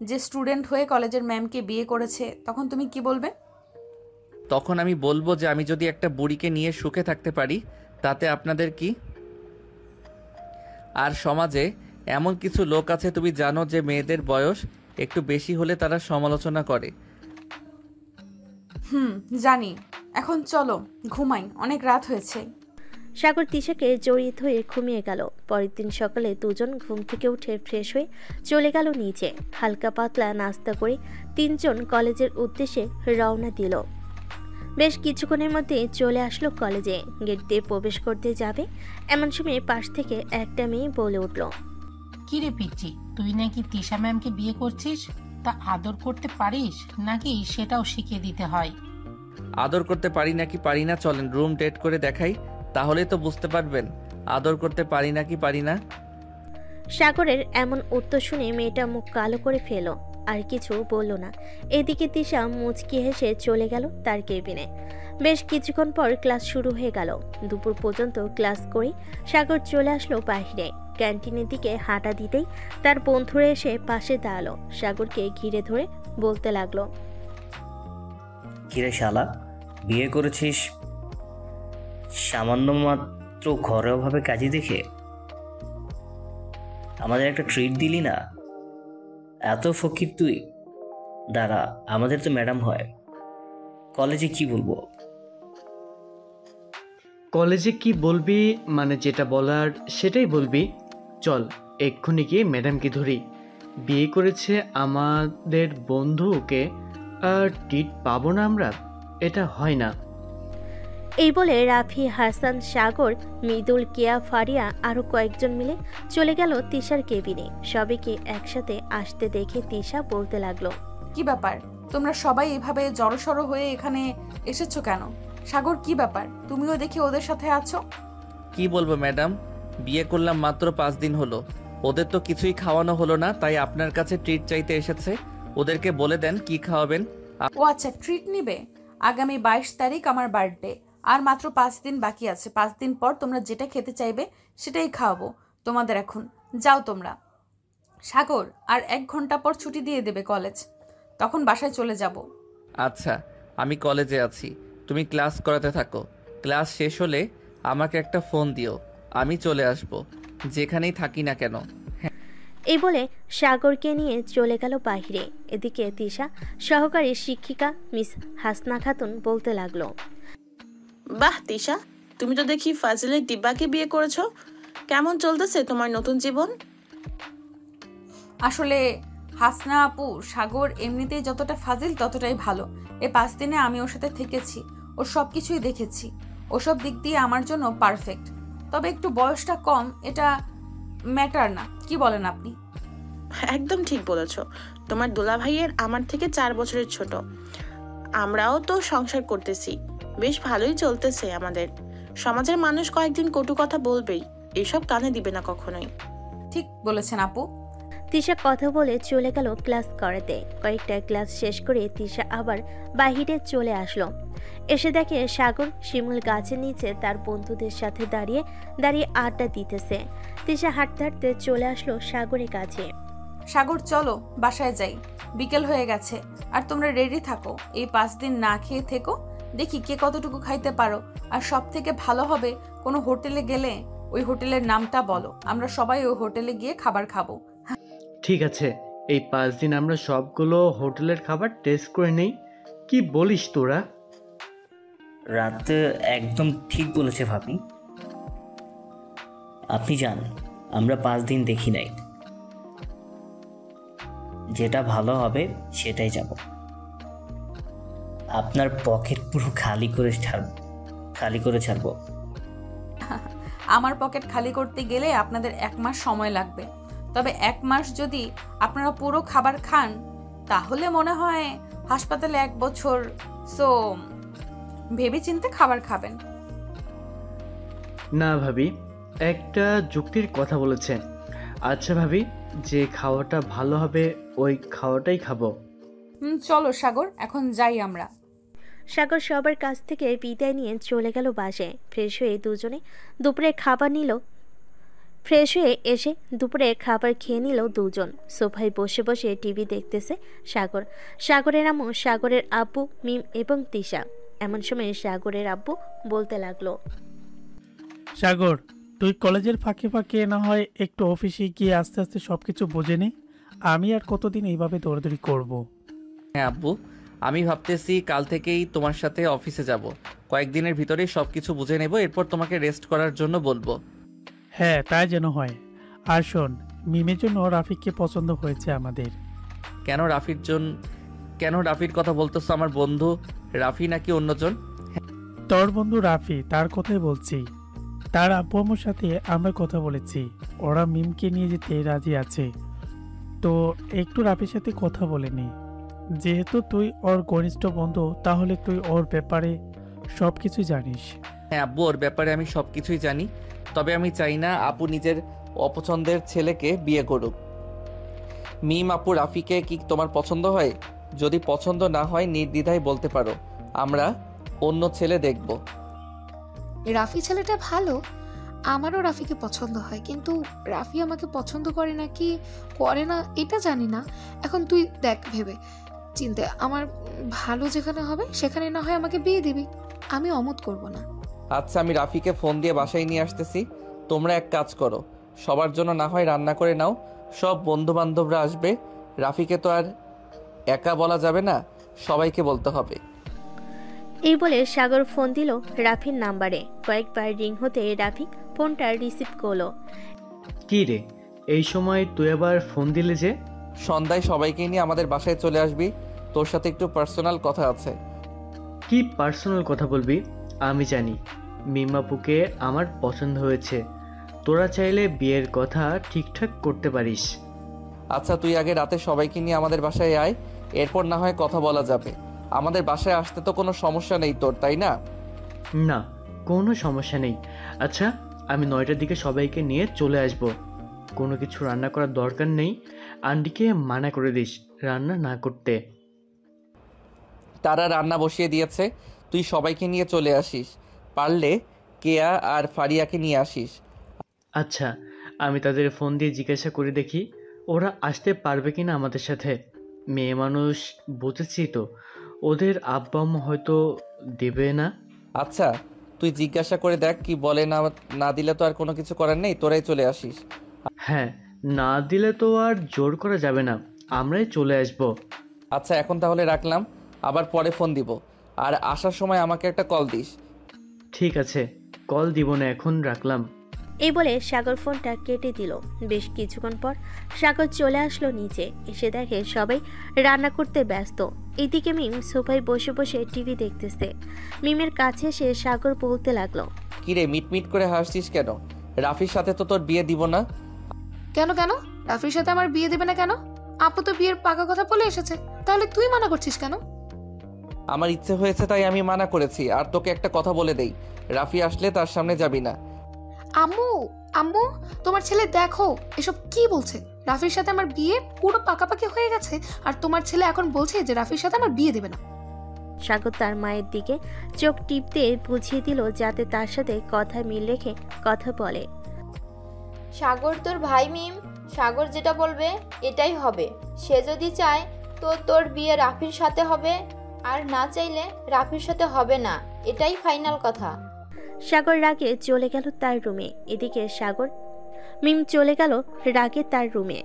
যে স্টুডেন্ট হয়ে কলেজের ম্যামকে বিয়ে করেছে। তখন তুমি কি বলবে? তখন আমি বলবো যে আমি যদি একটা বুড়িকে নিয়ে সুখে থাকতে পারি তাতে আপনাদের কি? আর সমাজে এমন কিছু লোক আছে, তুমি জানো, যে মেয়েদের বয়স একটু বেশি হলে তারা সমালোচনা করে। জানি। এখন চলো ঘুমাই, অনেক রাত হয়েছে। সাগর তিশাকে জড়িয়ে ধরে ঘুমিয়ে গেল। পরের দিন সকালে দুজন ঘুম থেকে উঠে ফ্রেশ হয়ে চলে গেল নিচে। হালকা পাতলা নাস্তা করে তিনজন কলেজের উদ্দেশ্যে রওনা দিল। বেশ কিছুক্ষণের মধ্যে চলে আসলো কলেজে। গেট দিয়ে প্রবেশ করতে যাবে এমন সময় পাশ থেকে একটা মেয়ে বলে উঠল, কিরে পিচ্ছি, তুই নাকি তিশা ম্যামকে বিয়ে করছিস? তা আদর করতে পারিস নাকি সেটাও শিখিয়ে দিতে হয়? আদর করতে পারি নাকি পারি না চলেন রুম ডেট করে দেখাই, তাহলে তো বুঝতে পারবেন আদর করতে পারি নাকি পারি না। সাগরের এমন উত্তর শুনে মেয়েটা মুখ কালো করে ফেল, আর কিছু বলল না। এদিকে তিশা মুচকি হেসে চলে গেল তার কেবিনে। বেশ কিছুক্ষণ পর ক্লাস শুরু হয়ে গেল। দুপুর পর্যন্ত ক্লাস করে সাগর চলে আসলো বাইরে। ক্যান্টিনের দিকে হাঁটা দিতেই তার বন্ধুরা এসে পাশে দাঁড়ালো। সাগরকে ঘিরে ধরে বলতে লাগলো, কিরে শালা, বিয়ে করেছিস সামান্য মাত্র ঘরোয়াভাবে কাজে দেখে? আমাদের একটা ট্রিট দিলি না? এত ফকির তুই? দাঁড়া, আমাদের তো ম্যাডাম হয়, কলেজে কি বলবো? কলেজে কি বলবি মানে যেটা বলার সেটাই বলবি। চল এক্ষুনি গিয়ে ম্যাডামকে ধরি। বিয়ে করেছে আমাদের বন্ধুকে, আর টিট পাবো না আমরা? এটা হয় না। এই বলে রাফি, হাসান, সাগর, মৃদুল, কেয়া, ফারিয়া আরো কয়েকজন মিলে চলে গেল তিশার কেবিনে। সবাইকে একসাথে আসতে দেখে তিশা বলতে লাগলো, কি ব্যাপার, তোমরা সবাই এভাবে জড়সড় হয়ে এখানে এসেছো কেন? সাগর, কি ব্যাপার? তুমিও দেখি ওদের সাথে আছো। কি বলবো ম্যাডাম, বিয়ে করলাম মাত্র 5 দিন হলো, ওদের তো কিছুই খাওয়ানো হলো না, তাই আপনার কাছে ট্রিট চাইতে এসেছে। ওদেরকে বলে দেন কি খাওয়াবেন। ও আচ্ছা, ট্রিট নিবে। আগামী 22 তারিখ আমার বার্থডে, আর মাত্র 5 দিন বাকি আছে। 5 দিন পর তোমরা যেটা খেতে চাইবে সেটাই খাওয়াবো তোমাদের। এখন যাও তোমরা। সাগর, আর 1 ঘন্টা পর ছুটি দিয়ে দেবে কলেজ, তখন বাসায় চলে যাব। আচ্ছা, আমি কলেজে আছি, তুমি ক্লাস করাতে থাকো। ক্লাস শেষ হলে আমাকে একটা ফোন দিও, আমি চলে আসব, যেখানেই থাকি না কেন। এই বলে সাগরকে নিয়ে চলে গেল বাইরে। এদিকে তিশা সহকারী শিক্ষিকা মিস হাসনা খাতুন বলতে লাগলো, বাহ তিশা, তুমি তো দেখি ফাজিলের দিব্যাকে বিয়ে করেছো। কেমন চলতেছে তোমার নতুন জীবন? আসলে হাসনা আপু, সাগর এমনিতেই যতটা ফাজিল ততটাই ভালো। এই 5 দিনে আমি ওর সাথে থেকেছি, ওর সব কিছুই দেখেছি। ওসব দিক দিয়ে আমার জন্য পারফেক্ট। তবে একটু বয়সটা কম, এটা ম্যাটার না, কি বলেন আপনি? একদম ঠিক বলেছো। তোমার দুলাভাইয়ের আমার থেকে 4 বছরের ছোট। আমরাও তো সংসার করতেছি, বেশ ভালোই চলতেছে আমাদের। সমাজের মানুষ কয়েকদিন কটু কথা বলবেই, এসব কানে দিবে না কখনোই। ঠিক বলেছেন আপু। তিশা কথা বলে চলে গেল ক্লাস করাতে। কয়েকটা ক্লাস শেষ করে তিশা আবার বাহিরে চলে আসলো। এসে দেখে সাগর শিমুল গাছের নিচে তার বন্ধুদের সাথে দাঁড়িয়ে দাঁড়িয়ে আড্ডা দিতেছে। তিশা হাঁটতে হাঁটতে চলে আসলো সাগরের কাছে। সাগর, চলো বাসায় যাই, বিকেল হয়ে গেছে। আর তোমরা রেডি থাকো, এই 5 দিন না খেয়ে থেকো, দেখি কে কতটুকু খাইতে পারো। আর সব থেকে ভালো হবে কোনো হোটেলে গেলে ওই হোটেলের নামটা বলো, আমরা সবাই ওই হোটেলে গিয়ে খাবার খাবো। ঠিক আছে, এই 5 দিন আমরা সবগুলো হোটেলের খাবার টেস্ট করে নেই। কি বলিস তোরা? রাতে একদম ঠিক বলেছে ভাবি। আপনি যান, আমরা 5 দিন দেখি নাই, যেটা ভালো হবে সেটাই যাব। আপনার পকেট পুরো খালি করে ছাড়বো। আমার পকেট খালি করতে গেলে আপনাদের 1 মাস সময় লাগবে। তবে 1 মাস যদি আপনারা পুরো খাবার খান, তাহলে মনে হয় হাসপাতালে 1 বছর। সো ভেবেচিন্তে খাবার খাবেন। না ভাবি, একটা যুক্তির কথা বলেছেন। আচ্ছা ভাবি, যে খাওয়াটা ভালো হবে ওই খাওয়াটাই খাবো। চলো সাগর, এখন যাই আমরা। সাগর সবার কাছ থেকে বিদায় নিয়ে চলে গেল বাসায়। ফ্রেশ হয়ে দুজনে দুপুরে খাবার নিল। ফ্রেশ হয়ে এসে দুপুরে খাবার খেয়ে নিল দুজন। সোফায় বসে বসে টিভি দেখতেছে সাগর, সাগরের আম্মু, সাগরের আব্বু, মিম এবং তিশা। এমন সময় সাগরের আব্বু বলতে লাগলো, সাগর, তুই কলেজের ফাঁকে ফাঁকে না হয় একটু অফিসে গিয়ে আস্তে আস্তে সব কিছু বুঝে নে। আমি আর কতদিন এইভাবে দৌড়াদৌড়ি করব। হ্যাঁ আব্বু, আমি ভাবতেছি কাল থেকেই তোমার সাথে অফিসে যাব। কয়েকদিনের ভিতরেই সব কিছু বুঝে নেব, এরপর তোমাকে রেস্ট করার জন্য বলবো। হ্যাঁ তাই যেন হয়। আর শোন, মিমের জন্য রাফিককে পছন্দ হয়েছে আমাদের। কেন রাফির কথা বলতেছো? আমার বন্ধু রাফি নাকি অন্যজন? তোর বন্ধু রাফি, তার কথাই বলছি। তার আব্বু আম্মুর সাথে আমরা কথা বলেছি, ওরা মিমকে নিয়ে যেতে রাজি আছে। তো একটু রাফির সাথে কথা বলে নি। যেহেতু তুই ওর ঘনিষ্ঠ বন্ধু, তাহলে তুই ওর ব্যাপারে সব কিছু জানিস। হ্যাঁ আব্বু, ওর ব্যাপারে আমি সব কিছুই জানি। তবে আমি চাই না আপু নিজের অপছন্দের ছেলেকে বিয়ে করুক। মিম আপু, রাফিকে কি তোমার পছন্দ হয়? যদি পছন্দ না হয় নির্দ্বিধায় বলতে পারো, আমরা অন্য ছেলে দেখব। রাফি ছেলেটা ভালো, আমারও রাফিকে পছন্দ হয়, কিন্তু রাফি আমাকে পছন্দ করে নাকি করে না এটা জানি না। এখন তুই দেখ ভেবে চিন্তা, আমার ভালো যেখানে হবে সেখানে না হয় আমাকে বিয়ে দিবি, আমি অমত করব না। আচ্ছা, আমি রাফিকে ফোন দিয়ে বাসায় নিয়ে আসতেছি। তোমরা এক কাজ করো, সবার জন্য না হয় রান্না করে নাও, সব বন্ধু বান্ধবরা আসবে। রাফিকে তো আর একা বলা যাবে না, সবাইকে বলতে হবে। এই বলে সাগর ফোন দিল রাফির নাম্বারে। কয়েকবার রিং হতে রাফি ফোনটা রিসিভ করলো। কি রে, এই সময় তুই আবার ফোন দিলে যে? সন্ধ্যায় সবাইকে নিয়ে আমাদের বাসায় চলে আসবি, তোর সাথে একটু পার্সোনাল কথা আছে। কি পার্সোনাল কথা বলবি? আমি জানি মিমাপুকে আমার পছন্দ হয়েছে, তোরা চাইলে বিয়ের কথা ঠিকঠাক করতে পারিস। আচ্ছা, তুই আগে রাতে সবাইকে নিয়ে আমাদের বাসায় আয়, এরপর না হয় কথা বলা যাবে। আমাদের বাসায় আসতে তো কোনো সমস্যা নেই তোর, তাই না? না, কোনো সমস্যা নেই। আচ্ছা, আমি 9টার দিকে সবাইকে নিয়ে চলে আসব। কোনো কিছু রান্না করার দরকার নেই, আন্টিকে মানা করে দিস রান্না না করতে। তারা রান্না বসিয়ে দিয়েছে, তুই সবাইকে নিয়ে চলে আসিস। পারলে কেয়া আর ফারিয়াকে নিয়ে আসিস। আচ্ছা, আমি তাদের ফোন দিয়ে জিজ্ঞাসা করে দেখি ওরা আসতে পারবে কিনা আমাদের সাথে। মেয়ে মানুষ, বুঝেছি তো, ওদের আব্বা আম্মা হয়তো দেবে না। আচ্ছা, তুই জিজ্ঞাসা করে দেখ কি বলে। না দিলে তো আর কোনো কিছু করার নেই, তোরাই চলে আসিস। হ্যাঁ, না দিলে তো আর জোর করা যাবে না, আমরাই চলে আসব। আচ্ছা, এখন তাহলে রাখলাম, আবার পরে ফোন দিব। আর আসার সময় আমাকে একটা কল দিস। ঠিক আছে, কল দিব না, এখন রাখলাম। এই বলে সাগর ফোনটা কেটে দিল। বেশ কিছুক্ষণ পর সাগর চলে আসলো নিচে, এসে দেখে সবাই রান্না করতে ব্যস্ত। এদিকে মিম সোফায় বসে বসে টিভি দেখতেছে। মিমের কাছে এসে সাগর বলতে লাগলো, কিরে মিটমিট করে হাসছিস কেন? রাফির সাথে তো তোর বিয়ে দিব না। কেন কেন রাফির সাথে আমার বিয়ে দেবে না কেন? আপু তো বিয়ের পাকা কথা বলে এসেছে, তাহলে তুই মানা করছিস কেন? আমার ইচ্ছে হয়েছে তাই আমি মানা করেছি। আর তোকে একটা কথা বলে দেই, রাফি আসলে তার সামনে যাবি না। আম্মু আম্মু, তোমার ছেলে দেখো এসব কি বলছে। রাফির সাথে আমার বিয়ে পুরো পাকাপাকি হয়ে গেছে, আর তোমার ছেলে এখন বলছে যে রাফির সাথে আমার বিয়ে দেবে না। সাগর তার মায়ের দিকে চোখ টিপতে বুঝিয়ে দিল যাতে তার সাথে কথা মিল রেখে কথা বলে। সাগর তোর ভাই মিম, সাগর যেটা বলবে এটাই হবে। সে যদি চায় তো তোর বিয়ে রাফির সাথে হবে, আর না চাইলে রাফির সাথে হবে না, এটাই ফাইনাল কথা। সাগর রাগে চলে গেল তার রুমে। এদিকে মিম চলে গেল রাগে তার রুমে।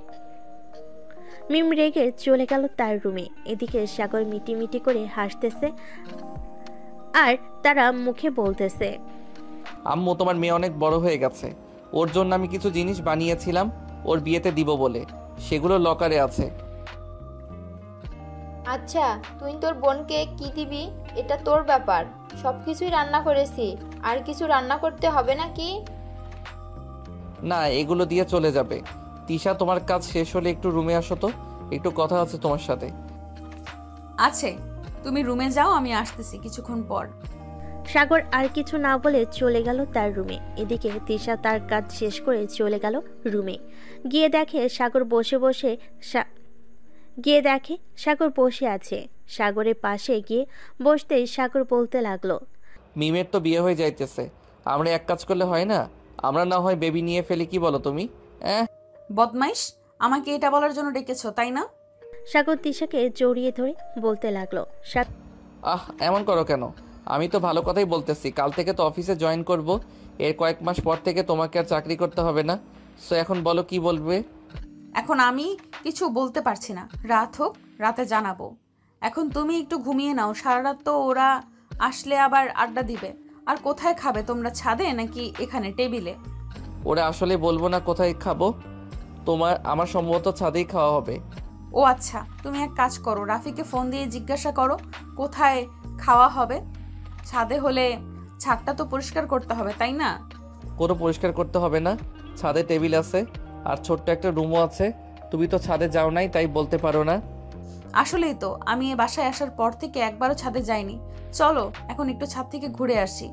মিম রেগে চলে গেল তার রুমে। এদিকে সাগর মিটিমিটি করে হাসতেছে, আর তারা মুখে বলতেছে, আম্মু, তোমার মেয়ে অনেক বড় হয়ে গেছে, ওর জন্য আমি কিছু জিনিস বানিয়েছিলাম ওর বিয়েতে দিব বলে, সেগুলো লকারে আছে। আচ্ছা, তুই তোর বোনকে কি দিবি এটা তোর ব্যাপার। সবকিছুই রান্না করেছি, আর কিছু রান্না করতে হবে নাকি? না, এগুলো দিয়ে চলে যাবে। তিশা, তোমার কাজ শেষ হলে একটু রুমে আসো তো, একটু কথা আছে তোমার সাথে। আছে, তুমি রুমে যাও, আমি আসতেছি কিছুক্ষণ পর। সাগর আর কিছু না বলে চলে গেল তার রুমে। এদিকে তিশা তার কাজ শেষ করে চলে গেল রুমে। গিয়ে দেখে সাগর বসে আছে। সাগরের পাশে গিয়ে বসতেই সাগর বলতে লাগলো, মিমের তো বিয়ে হয়ে যাইতেছে, আমরা এক কাজ করলে হয় না? আমরা না হয় বেবি নিয়ে ফেলি, কি বলো তুমি? বদমাইশ, আমাকে এটা বলার জন্য ডেকেছো তাই না? সাগর তিশাকে জড়িয়ে ধরে বলতে লাগলো, এমন করো কেন? আমি তো ভালো কথাই বলতেছি। কাল থেকে তো অফিসে জয়েন করব, এর কয়েক মাস পর থেকে তোমাকে আর চাকরি করতে হবে না। সো এখন বলো কি বলবে? এখন আমি কিছু বলতে পারছি না, রাত হোক, রাতে জানাবো। এখন তুমি একটু ঘুমিয়ে নাও, সারা রাত তো ওরা আসলে আবার আড্ডা দিবে। আর কোথায় খাবে তোমরা, ছাদে নাকি এখানে টেবিলে? ওরা আসলে বলবো না কোথায় খাবো, আমার সম্ভবত ছাদেই খাওয়া হবে। ও আচ্ছা, তুমি এক কাজ করো, রাফিকে ফোন দিয়ে জিজ্ঞাসা করো কোথায় খাওয়া হবে। ছাদে হলে ছাদটা তো পরিষ্কার করতে হবে, তাই না? কোনো পরিষ্কার করতে হবে না, ছাদে টেবিল আছে আর ছোট্ট একটা রুমও আছে। তুমি তো ছাদে যাও নাই, তাই বলতে পারো না। আসলেই তো, আমি এ বাসায় আসার পর থেকে একবারও ছাদে যাইনি। চলো এখন একটু ছাদ থেকে ঘুরে আসি।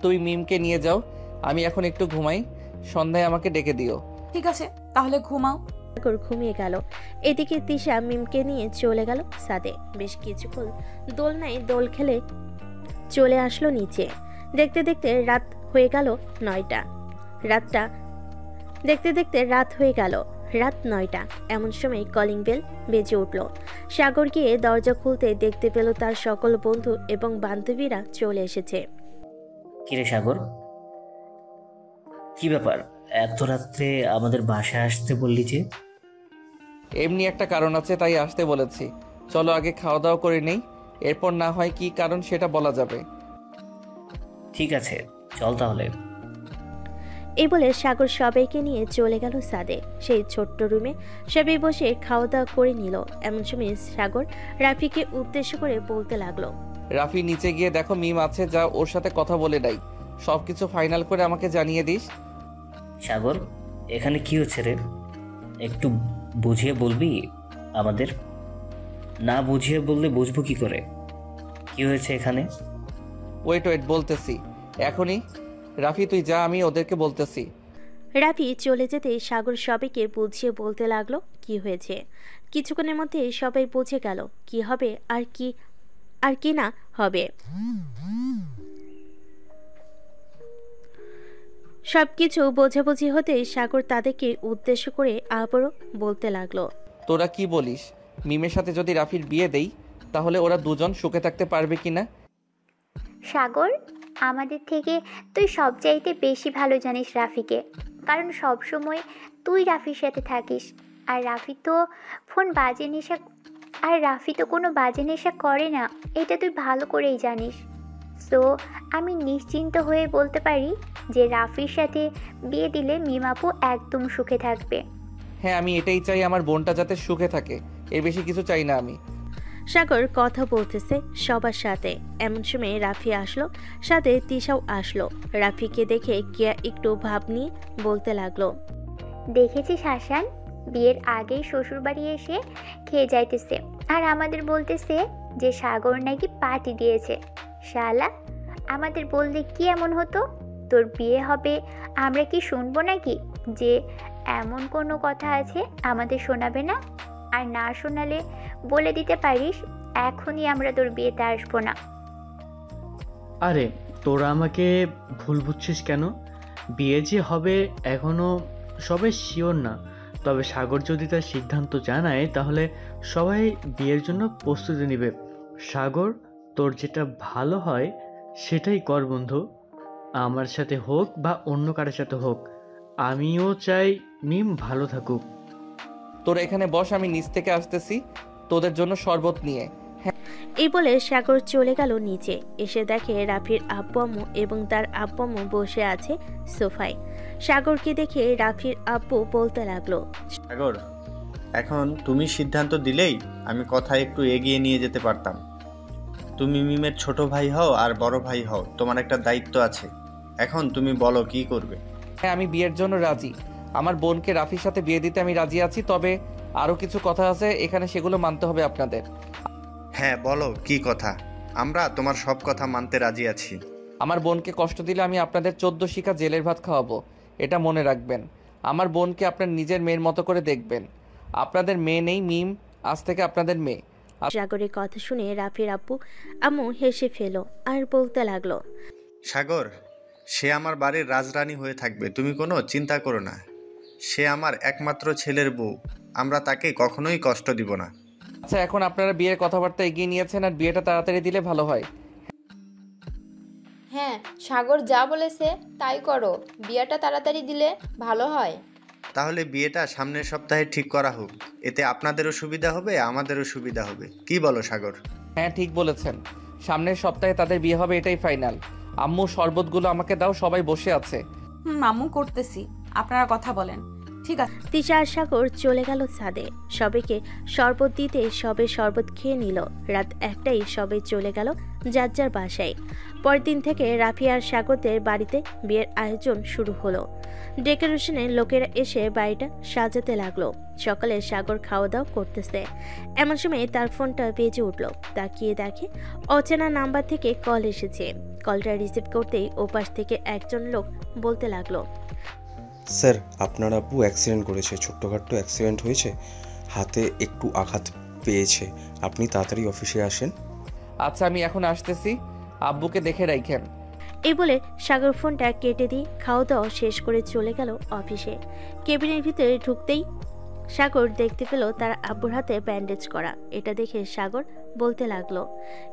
তুমি মিমকে নিয়ে যাও, আমি এখন একটু ঘুমাই, সন্ধ্যায় আমাকে ডেকে দিও। ঠিক আছে, তাহলে ঘুমাও। সাগর ঘুমিয়ে গেল। এদিকে তিশা মিমকে নিয়ে চলে গেল ছাদে। বেশ কিছুক্ষণ দোলনায় দোল খেলে চলে আসলো নিচে। দেখতে দেখতে রাত হয়ে গেল 9টা। রাত হয়ে গেল রাত 9টা। এমন সময় কলিং বেল বেজে উঠল। সাগর গিয়ে দরজা খুলতে দেখতে পেল তার সকল বন্ধু এবং বান্ধবীরা চলে এসেছে। কিরে সাগর, কি ব্যাপার এত রাত্রে আমাদের বাসায় আসতে বললি যে? এমনি একটা কারণ আছে, তাই আসতে বলেছি। চলো আগে খাওয়া দাওয়া করে নেই, এরপর না হয় কি কারণ সেটা বলা যাবে। ঠিক আছে, চল তাহলে। এই বলে সাগর সবাইকে নিয়ে চলে গেল ছাদে। সেই ছোট্ট রুমে সবাই বসে খাওয়া দাওয়া করে নিল। এমন সময় সাগর রাফিকে উদ্দেশ্য করে বলতে লাগলো, রাফি নিচে গিয়ে দেখো মিম আছে, যা ওর সাথে কথা বলে নাই, সবকিছু ফাইনাল করে আমাকে জানিয়ে দিস। সাগর, এখানে কি হচ্ছে রে? একটু বুঝিয়ে বলবি আমাদের? না বুঝিয়ে বললে বুঝবো কি করে? কি হয়েছে এখানে? ওয়েট বলতেছি এখনই। রাফি তুই যা, আমি ওদেরকে বলতেছি। রাফি চলে যেতে সাগর সবাইকে বুঝিয়ে বলতে লাগলো কি হয়েছে। কিছুক্ষণের মধ্যে সবাই বুঝে গেল কি হবে আর কি না হবে। সবকিছু বোঝাবুঝি হতে সাগর তাদেরকে উদ্দেশ্য করে আবারও বলতে লাগলো, তোরা কি বলিস, মিমের সাথে যদি রাফির বিয়ে দেই তাহলে ওরা দুজন সুখে থাকতে পারবে কিনা? সাগর, আমাদের থেকে তুই সব চাইতে বেশি ভালো জানিস রাফিকে, কারণ সব সময় তুই রাফির সাথে থাকিস। আর রাফি তো কোনো বাজে নেশা করে না, এটা তুই ভালো করেই জানিস। সো আমি নিশ্চিন্ত হয়ে বলতে পারি যে রাফির সাথে বিয়ে দিলে মিমাপু একদম সুখে থাকবে। হ্যাঁ, আমি এটাই চাই, আমার বোনটা যাতে সুখে থাকে, এর বেশি কিছু চাই না আমি। সাগর কথা বলতেছে সবার সাথে। এমন সময় রাফি আসলো, সাথে তিশাও আসলো। রাফিকে দেখে কিয়া একটু ভাব নিয়ে বলতে লাগলো, দেখেছিস হাসান, বিয়ের আগেই শ্বশুর বাড়ি এসে খেয়ে যাইতেছে আর আমাদের বলতেছে যে সাগর নাকি পার্টি দিয়েছে। শালা, আমাদের বললে কি এমন হতো? তোর বিয়ে হবে, আমরা কি শুনবো নাকি যে এমন কোনো কথা আছে আমাদের শোনাবে না? আর না শোনালে বলে দিতে পারিস এখনই আমরা তোর বিয়েতে আসবো না। আরে তোরা আমাকে ভুল বুঝছিস কেন? বিয়ে যে হবে এখনো সবাই শিওর না, তবে সাগর যদি তার সিদ্ধান্ত জানায় তাহলে সবাই বিয়ের জন্য প্রস্তুতি নেবে। সাগর, তোর যেটা ভালো হয় সেটাই কর বন্ধু, আমার সাথে হোক বা অন্য কারোর সাথে হোক। আমিও চাই মিম ভালো থাকুক। তোরা এখানে বস, আমি নিচ থেকে আসতেছি তোদের জন্য শরবত নিয়ে। এই বলে সাগর চলে গেল নিচে। এসে দেখে রাফির আব্বু আম্মু এবং তার আব্বু আম্মু বসে আছে সোফায়। সাগরকে দেখে রাফির আব্বু বলতে লাগলো, সাগর, এখন তুমি সিদ্ধান্ত দিলেই আমি কথা একটু এগিয়ে নিয়ে যেতে পারতাম। তুমি মিমের ছোট ভাই হও আর বড় ভাই হও, তোমার একটা দায়িত্ব আছে। এখন তুমি বলো কি করবে। হ্যাঁ, আমি বিয়ের জন্য রাজি। আমার বোনকে রাফির সাথে বিয়ে দিতে আমি রাজি আছি, তবে আরও কিছু কথা আছে এখানে, সেগুলো মানতে হবে আপনাদের। হ্যাঁ বলো কি কথা, আমরা তোমার সব কথা মানতে রাজি আছি। আমার বোনকে কষ্ট দিলে আমি আপনাদের 14 শিখা জেলের ভাত খাওয়াবো, এটা মনে রাখবেন। আমার বোনকে আপনার নিজের মেয়ের মতো করে দেখবেন। আপনাদের মেয়ে নেই মিম, আজ থেকে আপনাদের মেয়ে। সাগরের কথা শুনে রাফির আব্বু আম্মু হেসে ফেলো আর বলতে লাগলো, সাগর, সে আমার বাড়ির রাজরানী হয়ে থাকবে, তুমি কোনো চিন্তা করো না। সে আমার একমাত্র ছেলের বউ, আমরা তাকে কখনোই কষ্ট দিব না। আচ্ছা, এখন আপনারা বিয়ের কথাবার্তা এগিয়ে নিয়েছেন, আর বিয়েটা তাড়াতাড়ি দিলে ভালো হয়। হ্যাঁ, সাগর যা বলেছে তাই করো, বিয়েটা তাড়াতাড়ি দিলে ভালো হয়। তাহলে বিয়েটা সামনের সপ্তাহে ঠিক করা হোক। এতে আপনাদেরও সুবিধা হবে, আমাদেরও সুবিধা হবে। কি বলো সাগর? হ্যাঁ ঠিক বলেছেন, সামনের সপ্তাহে তাদের বিয়ে হবে, এটাই ফাইনাল। আম্মু শরবতগুলো আমাকে দাও, সবাই বসে আছে। আম্মু করতেছি, আপনারা কথা বলেন। ঠিক আছে। তিশা আর সাগর চলে গেল ছাদে সবাইকে শরবত দিতে। সবে শরবত খেয়ে নিল। রাত 1টায় সবাই চলে গেল যার যার বাসায়। পরের দিন থেকে রাফি আর সাগরদের বাড়িতে বিয়ের আয়োজন শুরু হলো। ডেকোরেশনের লোকেরা এসে বাড়িটা সাজাতে লাগলো। সকালে সাগর খাওয়া দাওয়া করতেছে, এমন সময় তার ফোনটা বেজে উঠলো। তাকিয়ে দেখে অচেনা নাম্বার থেকে কল এসেছে। কলটা রিসিভ করতেই ওপাশ থেকে একজন লোক বলতে লাগলো, স্যার আপনার আব্বু অ্যাক্সিডেন্ট করেছে, ছোট্টখাট্টো অ্যাক্সিডেন্ট হয়েছে, হাতে একটু আঘাত পেয়েছে, আপনি তাড়াতাড়ি অফিসে আসেন। আচ্ছা আমি এখন আসতেছি, আব্বুকে দেখে রাখেন। এই বলে সাগর ফোনটা কেটে দিয়ে খাওয়া দাওয়া শেষ করে চলে গেল অফিসে। কেবিনের ভিতরে ঢুকতেই সাগর দেখতে পেল তার আব্বুর হাতে ব্যান্ডেজ করা। এটা দেখে সাগর বলতে লাগলো,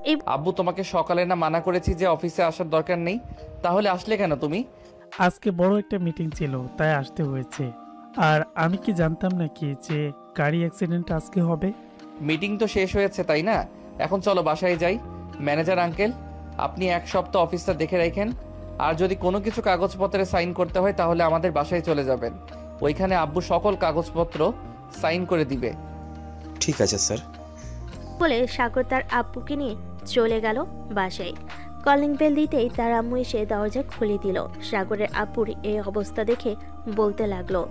এই আব্বু তোমাকে সকালে না মানা করেছি যে অফিসে আসার দরকার নেই, তাহলে আসলে কেন তুমি? আজকে বড় একটা মিটিং ছিল তাই আসতে হয়েছে। আর আমি কি জানতাম নাকি যে গাড়ি অ্যাক্সিডেন্ট আজকে হবে? মিটিং তো শেষ হয়েছে তাই না, এখন চলো বাসায় যাই। ম্যানেজার আঙ্কেল, আপনি 1 সপ্তাহ অফিসটা দেখে রাখেন, আর যদি কোনো কিছু কাগজপত্রে সাইন করতে হয় তাহলে আমাদের বাসায় চলে যাবেন। ওইখানে আব্বু সকল কাগজপত্র সাইন করে দিবে। ঠিক আছে স্যার। বলে সাগর তার আব্বুকে নিয়ে চলে গেল বাসায়। কলিং বেল দিতেই তার আম্মু এসে দরজা খুলে দিল। সাগরের আব্বুর এই অবস্থা দেখে বলতে লাগলো,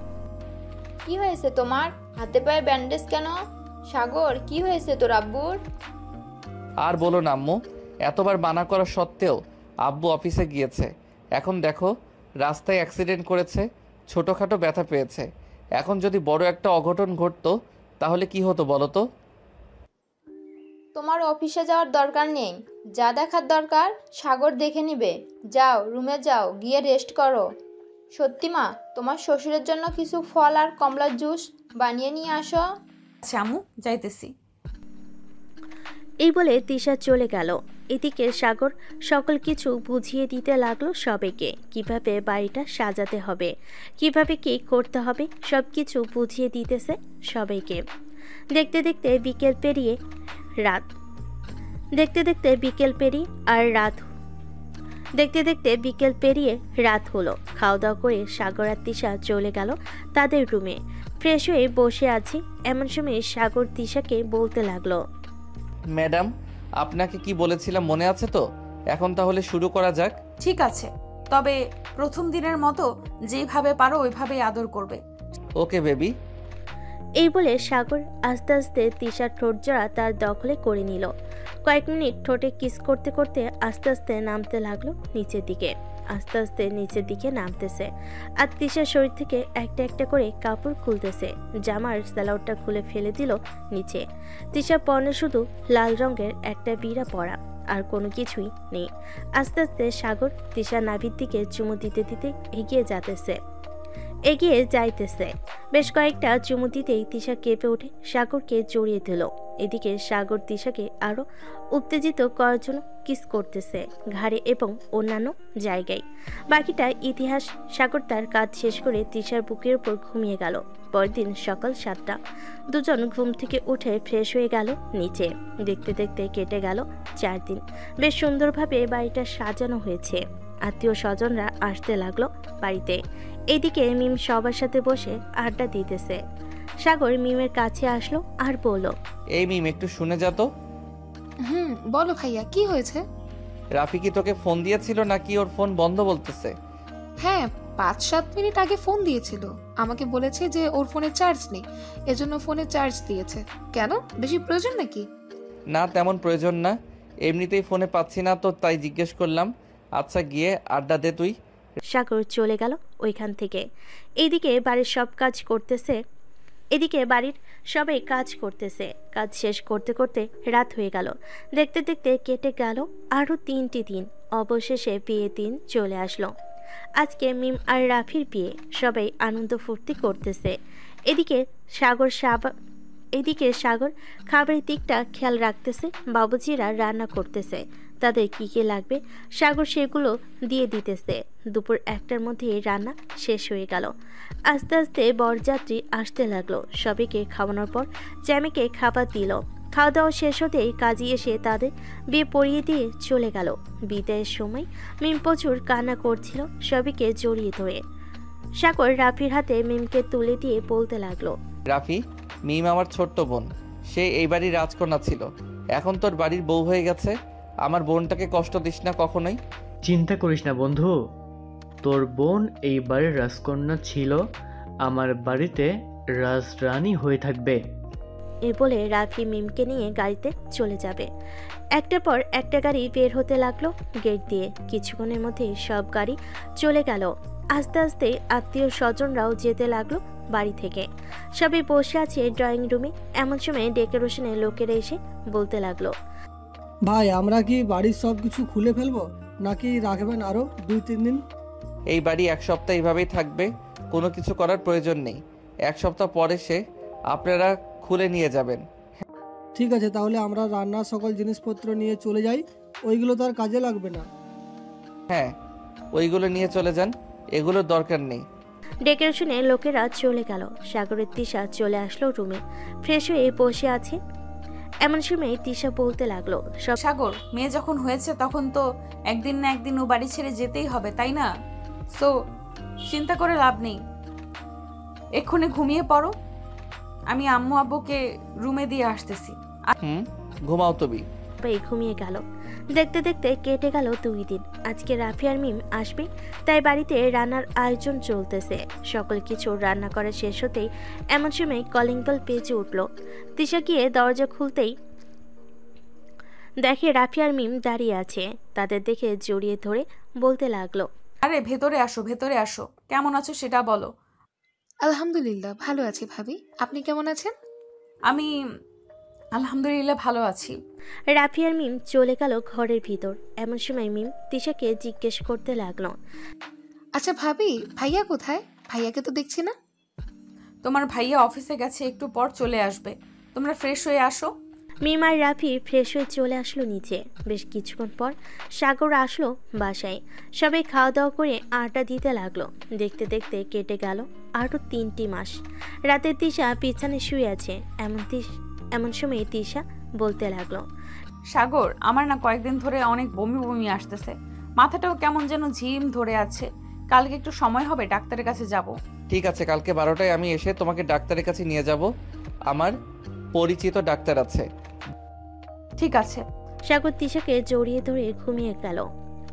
কি হয়েছে তোমার? হাতে পায়ে ব্যান্ডেজ কেন? সাগর, কি হয়েছে তোর আব্বুর? আর বলো না আম্মু, এতবার মানা করা সত্ত্বেও আব্বু অফিসে গিয়েছে। এখন দেখো রাস্তায় অ্যাক্সিডেন্ট করেছে, ছোটোখাটো ব্যথা পেয়েছে। এখন যদি বড় একটা অঘটন ঘটতো তাহলে কি হতো বলো তো? তোমার অফিসে যাওয়ার দরকার নেই, যা দেখার দরকার সাগর দেখে নিবে। যাও রুমে যাও, গিয়ে রেস্ট করো। সত্যি মা, তোমার শ্বশুরের জন্য কিছু ফল আর কমলার জুস বানিয়ে নিয়ে আসো। আচ্ছা আম্মু, যাইতেছি। এই বলে তিশা চলে গেল। এদিকে সাগর সকল কিছু বুঝিয়ে দিতে লাগলো সবাইকে, কিভাবে বাড়িটা সাজাতে হবে, কিভাবে কি করতে হবে, সব কিছু বুঝিয়ে দিতেছে সবাইকে। দেখতে দেখতে বিকেল পেরিয়ে রাত হলো। খাওয়া দাওয়া করে সাগর আর তিশা চলে গেল তাদের রুমে। ফ্রেশ হয়ে বসে আছি এমন সময় সাগর তিশাকে বলতে লাগলো, ম্যাডাম আপনাকে কি বলেছিলাম মনে আছে তো? এখন তাহলে শুরু করা যাক। ঠিক আছে, তবে প্রথম দিনের মতো যেভাবে পারো ওইভাবেই আদর করবে। Okay baby. এই বলে সাগর আস্তে আস্তে তিশার ঠোঁট জোড়া তার দখলে করে নিল। কয়েক মিনিট ঠোঁটে কিস করতে করতে আস্তে আস্তে নামতে লাগলো নিচের দিকে। আস্তে আস্তে নিচের দিকে নামতেছে আর তিশার শরীর থেকে একটা একটা করে কাপড় খুলতেছে। জামার স্যালাউটটা খুলে ফেলে দিল নিচে। তিশার পরনে শুধু লাল রঙের একটা বিড়া পরা, আর কোনো কিছুই নেই। আস্তে আস্তে সাগর তিশার নাভির দিকে চুমু দিতে দিতে এগিয়ে যাইতেছে। বেশ কয়েকটা চুমু দিতেই তিশা কেঁপে উঠে সাগরকে জড়িয়ে দিল। এদিকে সাগর তিশাকে আরো উত্তেজিত করার জন্য কিস করতেছে ঘাড়ে এবং অন্যান্য জায়গায়। বাকিটা ইতিহাস। সাগর তার কাজ শেষ করে তিশার বুকের উপর ঘুমিয়ে গেল। পরদিন সকাল 7টা। দুজন ঘুম থেকে উঠে ফ্রেশ হয়ে গেল নিচে। দেখতে দেখতে কেটে গেল 4 দিন। বেশ সুন্দরভাবে বাড়িটা সাজানো হয়েছে। আত্মীয় স্বজনরা আসতে লাগলো বাড়িতে। এদিকে মিম সবার সাথে বসে আড্ডা দিতেছে। সাগর মিমের কাছে আসলো আর বলল, এই মিম একটু শুনে যা তো। বলো ভাইয়া, কি হয়েছে? রাফি কি তোকে ফোন দিয়েছিল নাকি ওর ফোন বন্ধ বলতেছে? হ্যাঁ, 5-7 মিনিট আগে ফোন দিয়েছিল। আমাকে বলেছে যে ওর ফোনে চার্জ নেই, এজন্য ফোনে চার্জ দিয়েছে। কেন, বেশি প্রয়োজন নাকি? না তেমন প্রয়োজন না, এমনিতেই ফোনে পাচ্ছি না তো তাই জিজ্ঞেস করলাম। আচ্ছা গিয়ে আড্ডা দে তুই। সাগর চলে গেল ওইখান থেকে। এদিকে বাড়ির সবাই কাজ করতেছে। কাজ শেষ করতে করতে রাত হয়ে গেল। দেখতে দেখতে কেটে গেল আরো 3টি দিন। অবশেষে বিয়ের দিন চলে আসলো। আজকে মিম আর রাফির বিয়ে। সবাই আনন্দ ফুর্তি করতেছে। এদিকে এদিকে সাগর খাবারের দিকটা খেয়াল রাখতেছে। বাবুজিরা রান্না করতেছে, তাদের কী কী লাগবে সাগর সেগুলো দিয়ে দিতেছে। দুপুর 1টার মধ্যে রান্না শেষ হয়ে গেল। আস্তে আস্তে বরযাত্রী আসতে লাগলো। সবাইকে খাওয়ানোর পর জ্যামিকে খাবার দিল। খাওয়া দাওয়া শেষ হতেই কাজী এসে তাদের বিয়ে পরিয়ে দিয়ে চলে গেল। বিদায়ের সময় মিম প্রচুর কান্না করছিল সবাইকে জড়িয়ে ধরে। সাগর রাফির হাতে মিমকে তুলে দিয়ে বলতে লাগলো, রাফি, মিম আমার ছোট্ট বোন, সে এই বাড়ির রাজকন্যা ছিল, এখন তোর বাড়ির বউ হয়ে গেছে। আমার বোনটাকে কষ্ট দিস না কখনোই। চিন্তা করিস না বন্ধু, তোর বোন এই বাড়ির রাজকন্যা ছিল, আমার বাড়িতে রাজরানী হয়ে থাকবে। এ বলে রাফি মিমকে নিয়ে গাড়িতে চলে যাবে। একটার পর একটা গাড়ি বের হতে লাগলো গেট দিয়ে। কিছুক্ষণের মধ্যে সব গাড়ি চলে গেল। আস্তে আস্তে আত্মীয় স্বজনরাও যেতে লাগলো বাড়ি থেকে। সবাই বসে আছে ড্রয়িং রুমে। এমন সময় ডেকোরেশনের লোকেরা এসে বলতে লাগলো, ভাই আমরা কি বাড়ির সব কিছু খুলে ফেলবো নাকি রাখবেন আরো 2-3 দিন? এই বাড়ি 1 সপ্তাহ এইভাবেই থাকবে, কোনো কিছু করার প্রয়োজন নেই। 1 সপ্তাহ পরে সে আপনারা খুলে নিয়ে যাবেন। ঠিক আছে, তাহলে আমরা রান্নার সকল জিনিসপত্র নিয়ে চলে যাই, ওইগুলো তো আর কাজে লাগবে না। হ্যাঁ, ওইগুলো নিয়ে চলে যান, এগুলোর দরকার নেই। ডেকোরেশনে লোকেরা চলে গেল। সাগরের তিশা চলে আসলো রুমে, ফ্রেশ হয়ে বসে আছে। এমন সময় তিশা বলতে লাগলো, সাগর, মেয়ে যখন হয়েছে তখন তো একদিন না একদিন ও বাড়ি ছেড়ে যেতেই হবে, তাই না? সো চিন্তা করে লাভ নেই, এক্ষুনি ঘুমিয়ে পড়ো। আমি আম্মু আব্বুকে রুমে দিয়ে আসতেছি। ঘুমাও তুমি। ঘুমিয়ে গেল। দেখতে দেখতে কেটে গেল 2 দিন। আজকে রাফি আর মিম আসবে, তাই বাড়িতে রান্নার আয়োজন চলতেছে। সকল কিছু রান্না করা শেষ হতেই এমন সময় কলিং বেল বেজে উঠল। তিশা গিয়ে দরজা খুলতেই দেখে রাফি আর মিম দাঁড়িয়ে আছে। তাদের দেখে জড়িয়ে ধরে বলতে লাগলো, আরে ভেতরে আসো, ভেতরে আসো, কেমন আছো সেটা বলো। আলহামদুলিল্লাহ ভালো আছি ভাবি, আপনি কেমন আছেন? আমি আলহামদুলিল্লাহ ভালো আছি। রাফি আর মিম চলে গেল ঘরের ভিতর। এমন সময় মিম তিশাকে জিজ্ঞেস করতে লাগলো, আচ্ছা ভাবি, ভাইয়া কোথায়? ভাইয়াকে তো দেখছি না। তোমার ভাইয়া অফিসে গেছে, একটু পর চলে আসবে, তোমরা ফ্রেশ হয়ে আসো। মিম আর রাফি ফ্রেশ হয়ে চলে আসলো নিচে। বেশ কিছুক্ষণ পর সাগর আসলো বাসায়। সবাই খাওয়া দাওয়া করে আড্ডা দিতে লাগলো। দেখতে দেখতে কেটে গেল আরও 3টি মাস। রাতে তিশা বিছানে শুয়ে আছে। এমন সময় তিশা বলতে লাগলো, সাগর, আমার না কয়েকদিন ধরে অনেক বমি বমি আসতেছে, মাথাটাও কেমন যেন ঝিম ধরে আছে। কালকে একটু সময় হবে, ডাক্তারের কাছে যাব। ঠিক আছে, কালকে 12টায় আমি এসে তোমাকে ডাক্তারের কাছে নিয়ে যাব। আমার পরিচিত ডাক্তার আছে। ঠিক আছে। সাগর তিশাকে জড়িয়ে ধরে ঘুমিয়ে গেল।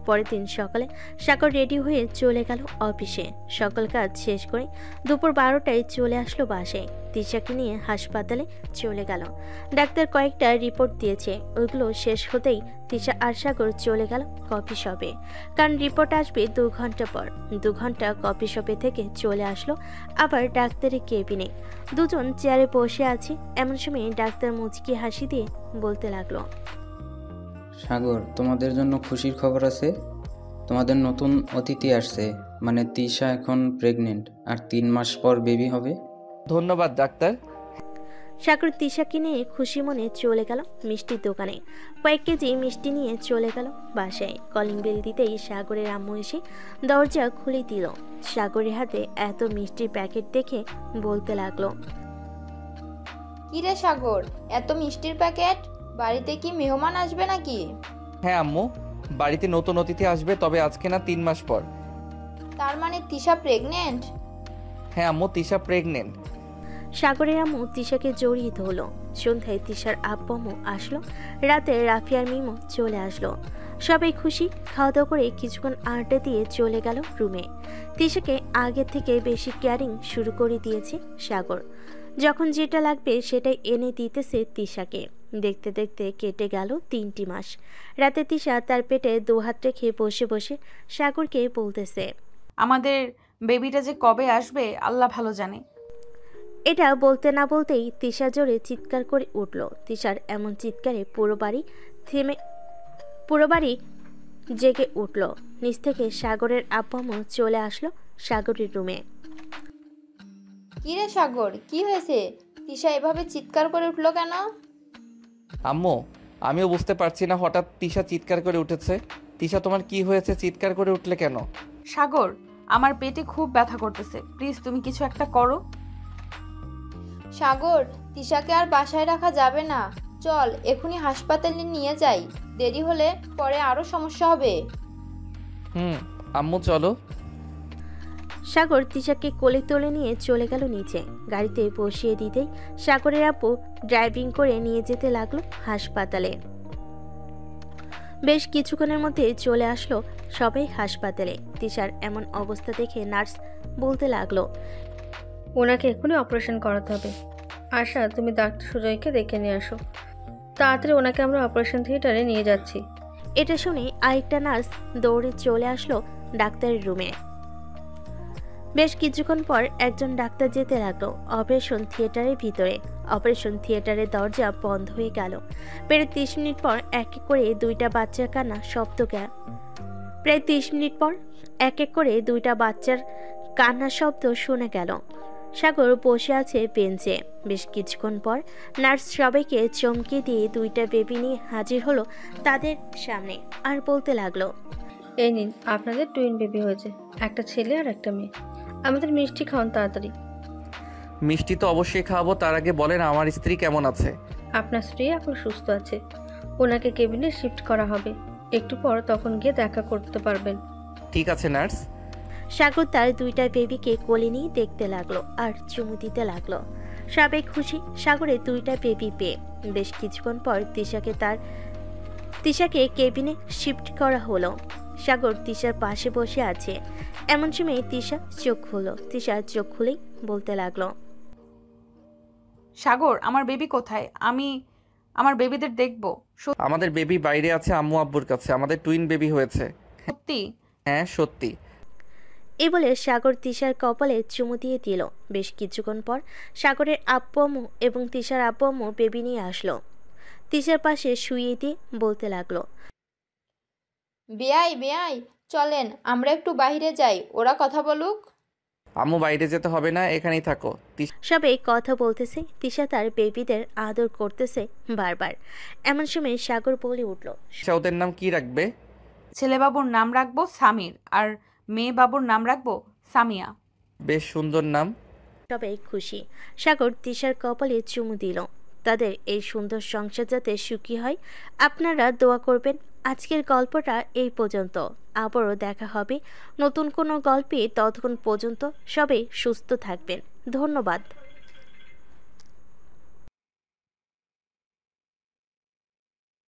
পরের দিন সকালে সাগর রেডি হয়ে চলে গেল অফিসে। সকল কাজ শেষ করে দুপুর 12টায় চলে আসলো বাসায়। তিশাকে নিয়ে হাসপাতালে চলে গেল। ডাক্তার কয়েকটা রিপোর্ট দিয়েছে, ওইগুলো শেষ হতেই তিশা আর সাগর চলে গেল কফি শপে, কারণ রিপোর্ট আসবে 2 ঘন্টা পর। 2 ঘন্টা কফি শপে থেকে চলে আসলো আবার ডাক্তারের কেবিনে। দুজন চেয়ারে বসে আছে। এমন সময় ডাক্তার মুচকি হাসি দিয়ে বলতে লাগলো, সাগর, তোমাদের জন্য খুশির খবর আছে। তোমাদের নতুন অতিথি আসছে, মানে তিশা এখন প্রেগনেন্ট, আর 3 মাস পর বেবি হবে। ধন্যবাদ ডাক্তার। সাগর তিশাকে নিয়ে খুশি মনে চলে গেল মিষ্টির দোকানে। কয়েক কেজি মিষ্টি নিয়ে চলে গেল বাসায়। কলিং বেল দিতেই সাগরের আম্মু এসে দরজা খুলে দিল। সাগরের হাতে এত মিষ্টির প্যাকেট দেখে বলতে লাগলো, কিরে সাগর, এত মিষ্টির প্যাকেট? বাড়িতে কি মেহমান আসবে নাকি? হ্যাঁ আম্মু, বাড়িতে নতুন অতিথি আসবে, তবে আজকে না 3 মাস পর। তার মানে তিশা প্রেগনেন্ট? হ্যাঁ আম্মু, তিশা প্রেগনেন্ট। সাগরের আম্মু তিশাকে জড়িয়ে ধরল। সন্ধ্যায় তিশার আব্বু আম্মু আসলো। রাতে রাফি আর মিমো চলে আসলো। সবাই খুশি। খাওয়া দাওয়া করে কিছুক্ষণ আড্ডা দিয়ে চলে গেল রুমে। তিশাকে আগে থেকে বেশি কেয়ারিং শুরু করে দিয়েছে সাগর। যখন যেটা লাগবে সেটাই এনে দিতেছে তিশাকে। দেখতে দেখতে কেটে গেল 3টি মাস। রাতে তিশা তার পেটে 2 হাত রেখে বসে বসে সাগরকে বলতেছে, আমাদের বেবিটা যে কবে আসবে আল্লাহ ভালো জানে। এটা বলতে না বলতেই তিশা জোরে চিৎকার করে উঠল। তিশার এমন চিৎকারে পুরো বাড়ি জেগে উঠল। নিচ থেকে সাগরের আব্বু আম্মু চলে আসলো সাগরের রুমে। কিরে সাগর, কি হয়েছে? তিশা এভাবে চিৎকার করে উঠলো কেন? আম্মু, আমিও বুঝতে পারছি না, হঠাৎ তিশা চিৎকার করে উঠেছে। তিশা, তোমার কি হয়েছে? চিৎকার করে উঠলে কেন? সাগর, আমার পেটে খুব ব্যথা করতেছে, প্লিজ তুমি কিছু একটা করো। সাগর, তিশাকে আর বাসায় রাখা যাবে না, চল এখনই হাসপাতালে নিয়ে যাই, দেরি হলে পরে আরো সমস্যা হবে। আম্মু চলো। সাগর তিশাকে কোলে তুলে নিয়ে চলে গেল নিচে। গাড়িতে বসিয়ে দিতেই সাগরের আপু ড্রাইভিং করে নিয়ে যেতে লাগলো হাসপাতালে। বেশ কিছুক্ষণের মধ্যে চলে আসলো সবাই হাসপাতালে। তিশার এমন অবস্থা দেখে নার্স বলতে লাগলো, ওনাকে এখনই অপারেশন করাতে হবে। আশা, তুমি ডাক্তার সুজয়কে দেখে নিয়ে আসো, তাড়াতাড়ি ওনাকে আমরা অপারেশন থিয়েটারে নিয়ে যাচ্ছি। এটা শুনে আরেকটা নার্স দৌড়ে চলে আসলো ডাক্তারের রুমে। বেশ কিছুক্ষণ পর একজন ডাক্তার যেতে লাগলো অপারেশন থিয়েটারের ভিতরে। অপারেশন থিয়েটারের দরজা বন্ধ হয়ে গেল। প্রায় 30 মিনিট পর এক এক করে দুইটা বাচ্চার কান্না শব্দ প্রায় 30 মিনিট পর এক এক করে দুইটা বাচ্চার কান্নার শব্দ শোনা গেল। সাগর বসে আছে বেঞ্চে। বেশ কিছুক্ষণ পর নার্স সবাইকে চমকে দিয়ে দুইটা বেবি নিয়ে হাজির হলো তাদের সামনে আর বলতে লাগলো, এই নিন, আপনাদের টুইন বেবি হয়েছে, একটা ছেলে আর একটা মেয়ে। আমাদের মিষ্টি খাওয়ান তাড়াতাড়ি। মিষ্টি তো অবশ্যই খাওয়াবো, তার আগে বলেন আমার স্ত্রী কেমন আছে? আপনার স্ত্রী এখন সুস্থ আছে, ওনাকে কেবিনে শিফট করা হবে, একটু পর তখন গিয়ে দেখা করতে পারবেন। ঠিক আছে নার্স। সাগর তার দুইটা বেবিকে কোলে নিয়ে দেখতে লাগলো আর চুমু দিতে লাগলো। সবাই খুশি সাগরের দুইটা বেবি পেয়ে। বেশ কিছুক্ষণ পর তিশাকে কেবিনে শিফট করা হলো। সাগর তিশার পাশে বসে আছে। এমন সময় তিশা চোখ খুলেই বলতে লাগলো, সাগর, আমার বেবি কোথায়? আমি আমার বেবিদের দেখবো। আমাদের বেবি বাইরে আছে আম্মু আব্বুর কাছে, আমাদের টুইন বেবি হয়েছে। সত্যি? হ্যাঁ সত্যি। এই বলে সাগর তিশার কপালে চুমু দিয়ে দিল। বেশ কিছুক্ষণ পর সাগরের আব্বু আম্মু এবং তিশার আব্বু আম্মু বেবি নিয়ে আসলো। তিশার পাশে শুইয়ে দিয়ে বলতে লাগলো, বেয়াই চলেন আমরা একটু বাইরে যাই, ওরা কথা বলুক। আম্মু বাইরে যেতে হবে না, এখানেই থাকো। সবাই কথা বলতেছে। তিশা তার বেবিদের আদর করতেছে বারবার। এমন সময় সাগর বলে উঠলো, ওদের নাম কি রাখবে? ছেলে বাবুর নাম রাখবো সামির আর মেয়ে বাবুর নাম রাখবো সামিয়া। বেশ সুন্দর নাম। সবাই খুশি। সাগর তিশার কপালে চুমু দিল। তাদের এই সুন্দর সংসার যাতে সুখী হয় আপনারা দোয়া করবেন। আজকের গল্পটা এই পর্যন্ত। আবারও দেখা হবে নতুন কোনো গল্পে। ততক্ষণ পর্যন্ত সবাই সুস্থ থাকবেন। ধন্যবাদ।